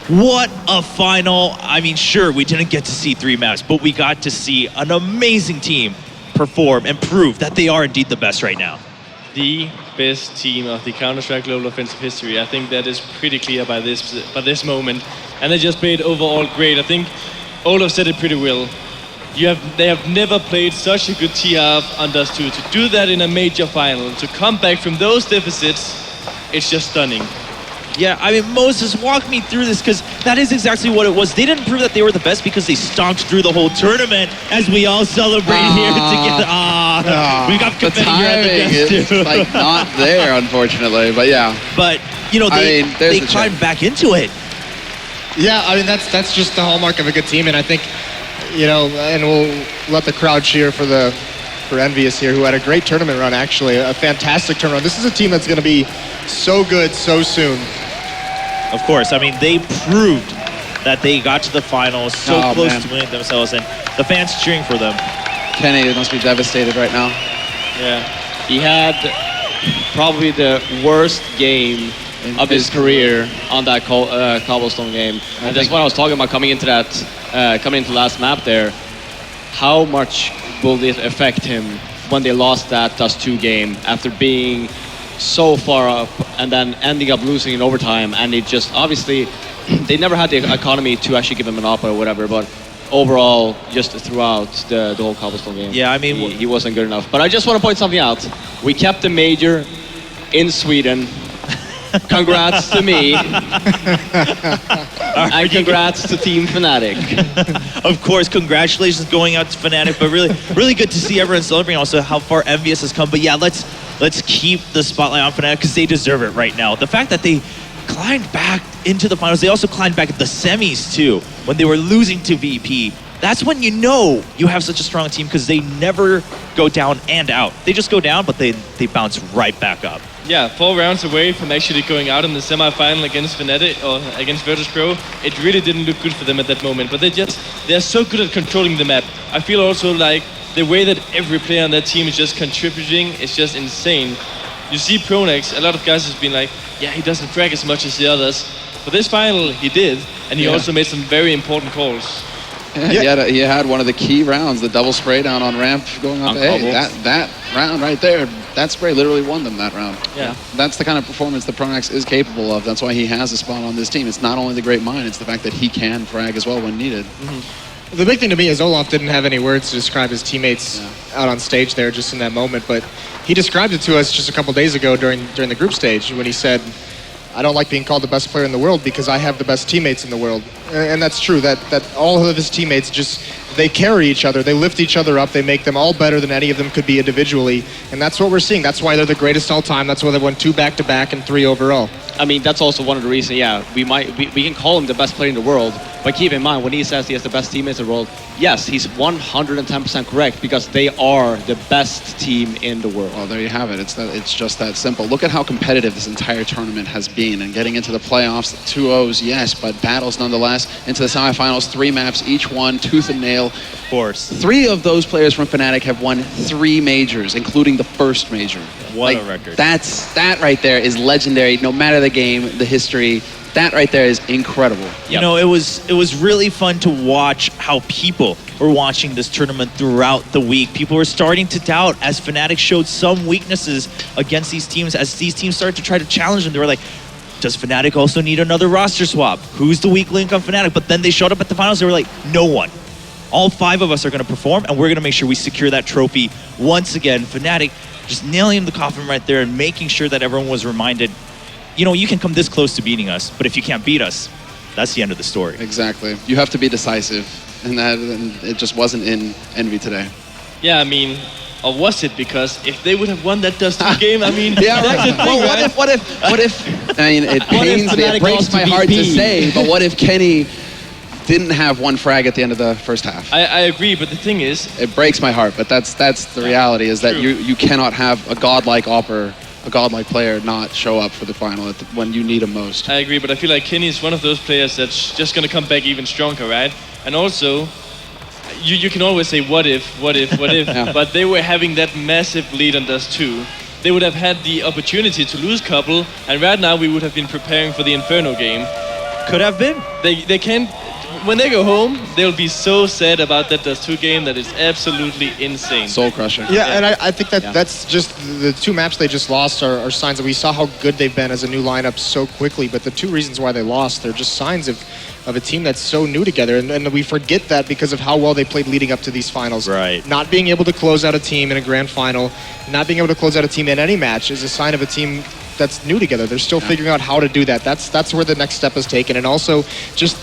What a final. I mean, sure, we didn't get to see 3 maps, but we got to see an amazing team perform and prove that they are indeed the best right now. The best team of the Counter-Strike Global Offensive history. I think that is pretty clear by this moment. And they just played overall great. I think Olaf said it pretty well. They have never played such a good T-half on Dust 2. To do that in a major final, to come back from those deficits, it's just stunning. Yeah, I mean, Moses, walk me through this, because that is exactly what it was. They didn't prove that they were the best because they stomped through the whole tournament, as we all celebrate here together. We got the timing is like not there, unfortunately, but yeah. But, you know, they climbed back into it. Yeah, I mean, that's just the hallmark of a good team, and I think, you know, and we'll let the crowd cheer for EnVyUS here, who had a great tournament run, actually, a fantastic tournament. This is a team that's going to be so good so soon. Of course, I mean, they proved that they got to the finals so close to winning themselves, and the fans cheering for them. Kenny must be devastated right now. Yeah, he had probably the worst game of his career on that Cobblestone game. And that's what I was talking about coming into last map there. How much will it affect him when they lost that Dust 2 game after being so far up and then ending up losing in overtime? And it just, obviously, they never had the economy to actually give him an op or whatever, but overall, just throughout the whole Cobblestone game, yeah, I mean, he wasn't good enough. But I just want to point something out. We kept the major in Sweden. Congrats to me. And congrats to Team Fnatic. Of course, congratulations going out to Fnatic, but really good to see everyone celebrating also how far EnVyUS has come. But yeah, let's keep the spotlight on Fnatic because they deserve it right now. The fact that they climbed back into the finals, they also climbed back at the semis too, when they were losing to VP. That's when you know you have such a strong team, because they never go down and out. They just go down, but they bounce right back up. Yeah, 4 rounds away from actually going out in the semi-final against Fnatic or against Virtus.pro. It really didn't look good for them at that moment, but they're so good at controlling the map. I feel also like the way that every player on that team is just contributing is just insane. You see Pronex, a lot of guys have been like, yeah, he doesn't frag as much as the others. For this final, he did, and he also made some very important calls. Yeah, he had one of the key rounds, the double spray down on ramp going up. Hey, that round right there, that spray literally won them that round. Yeah. That's the kind of performance that Pronex is capable of. That's why he has a spot on this team. It's not only the great mind, it's the fact that he can frag as well when needed. Mm-hmm. The big thing to me is Olaf didn't have any words to describe his teammates out on stage there just in that moment, but he described it to us just a couple days ago during the group stage when he said, I don't like being called the best player in the world because I have the best teammates in the world. And that's true, that all of his teammates just they carry each other, they lift each other up, they make them all better than any of them could be individually, and that's what we're seeing. That's why they're the greatest all time. That's why they won 2 back-to-back and 3 overall. I mean, that's also one of the reasons, we can call him the best player in the world, but keep in mind, when he says he has the best teammates in the world, yes, he's 110% correct, because they are the best team in the world. Well, there you have it. It's just that simple. Look at how competitive this entire tournament has been, and getting into the playoffs, 2-0s, yes, but battles nonetheless. Into the semifinals, 3 maps, each one tooth and nail. Of course. 3 of those players from Fnatic have won 3 majors, including the first major. What a record. That right there is legendary, no matter the game, the history. That right there is incredible. You know, it was really fun to watch how people were watching this tournament throughout the week. People were starting to doubt as Fnatic showed some weaknesses against these teams. As these teams started to try to challenge them, they were like, does Fnatic also need another roster swap? Who's the weak link on Fnatic? But then they showed up at the finals, they were like, no one. All 5 of us are going to perform, and we're going to make sure we secure that trophy once again. Fnatic just nailing the coffin right there and making sure that everyone was reminded, you know, you can come this close to beating us, but if you can't beat us, that's the end of the story. Exactly. You have to be decisive, and it just wasn't in EnVy today. Yeah, I mean, or was it? Because if they would have won that Dust 2 game, I mean, yeah, that's the thing, well, right? what if, I mean, it pains me, it breaks my heart to say, but what if Kenny didn't have 1 frag at the end of the first half? I agree, but the thing is... It breaks my heart, but that's the reality, is that you cannot have a godlike Opper, a godlike player, not show up for the final when you need him most. I agree, but I feel like Kenny is one of those players that's just going to come back even stronger, right? And also, you can always say, what if? Yeah. But they were having that massive lead on Dust 2. They would have had the opportunity to lose Cobble, and right now we would have been preparing for the Inferno game. Could have been. They can't... When they go home, they'll be so sad about that Dust 2 game that it's absolutely insane. Soul crushing. Yeah, and I think that's just the 2 maps they just lost are signs that we saw how good they've been as a new lineup so quickly. But the 2 reasons why they lost, they're just signs of a team that's so new together. And we forget that because of how well they played leading up to these finals. Right. Not being able to close out a team in a grand final, not being able to close out a team in any match is a sign of a team that's new together. They're still figuring out how to do that. That's where the next step is taken. And also just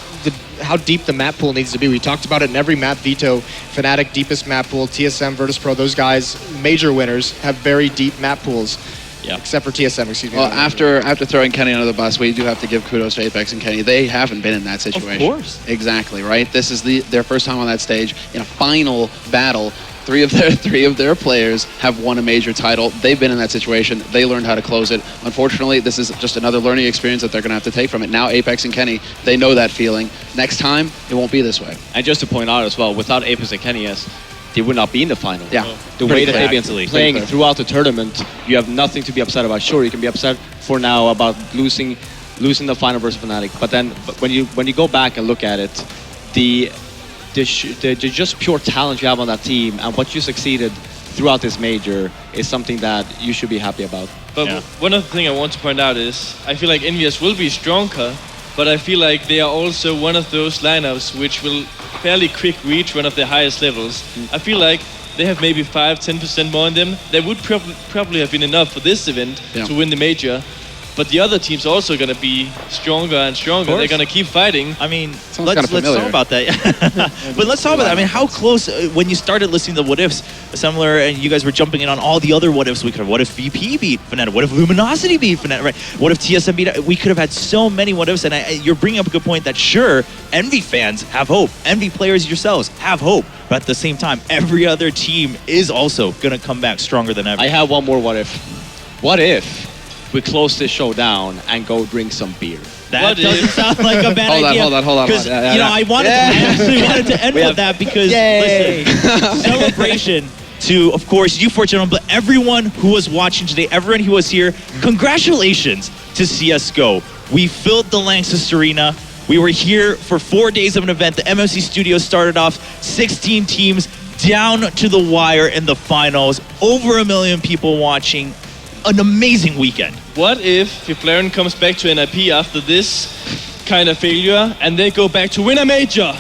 how deep the map pool needs to be. We talked about it in every map veto. Fnatic, deepest map pool. TSM, Virtus.pro, those guys, major winners, have very deep map pools. Yeah. Except for TSM, excuse me. Well, after throwing Kenny under the bus, we do have to give kudos to Apex and Kenny. They haven't been in that situation. Of course. Exactly, right? This is their first time on that stage in a final battle. 3 of their players have won a major title. They've been in that situation. They learned how to close it. Unfortunately, this is just another learning experience that they're going to have to take from it. Now, Apex and Kenny, they know that feeling. Next time, it won't be this way. And just to point out as well, without Apex and Kenny, they would not be in the final. Yeah. The way that they've been playing throughout the tournament, you have nothing to be upset about. Sure, you can be upset for now about losing the final versus Fnatic, but then when you go back and look at it, the just pure talent you have on that team and what you succeeded throughout this major is something that you should be happy about. But one other thing I want to point out is I feel like EnVyUS will be stronger, but I feel like they are also one of those lineups which will fairly quick reach one of the highest levels. I feel like they have maybe 5-10% more in them. That would probably have been enough for this event to win the major. But the other team's also going to be stronger and stronger. They're going to keep fighting. I mean, let's talk about that. But let's talk about that. I mean, how close, when you started listening to the what ifs, similar, and you guys were jumping in on all the other what ifs we could have. What if VP beat Fnatic? What if Luminosity beat Fnatic? Right? What if TSM beat? We could have had so many what ifs. And you're bringing up a good point that sure, EnVy fans have hope. EnVy players yourselves have hope. But at the same time, every other team is also going to come back stronger than ever. I have one more what if. What if we close this show down and go drink some beer? That doesn't sound like a bad idea. Hold on. Because, I actually wanted to end with that because, listen, celebration to, of course, you four gentlemen, but everyone who was watching today, everyone who was here, congratulations to CSGO. We filled the Lanxess Arena. We were here for 4 days of an event. The MMC studio started off 16 teams down to the wire in the finals. Over 1 million people watching. An amazing weekend. What if Flareon comes back to NIP after this kind of failure and they go back to win a major?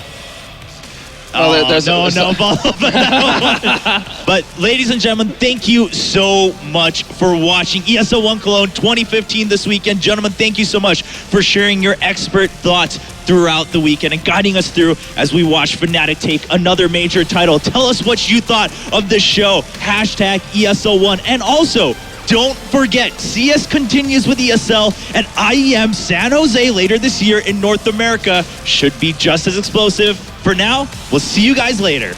Well, there's no follow-up on that one. But ladies and gentlemen, thank you so much for watching ESL One Cologne 2015 this weekend. Gentlemen, thank you so much for sharing your expert thoughts throughout the weekend and guiding us through as we watch Fnatic take another major title. Tell us what you thought of this show. Hashtag ESL1. And also, don't forget, CS continues with ESL and IEM San Jose later this year in North America. Should be just as explosive. For now, we'll see you guys later.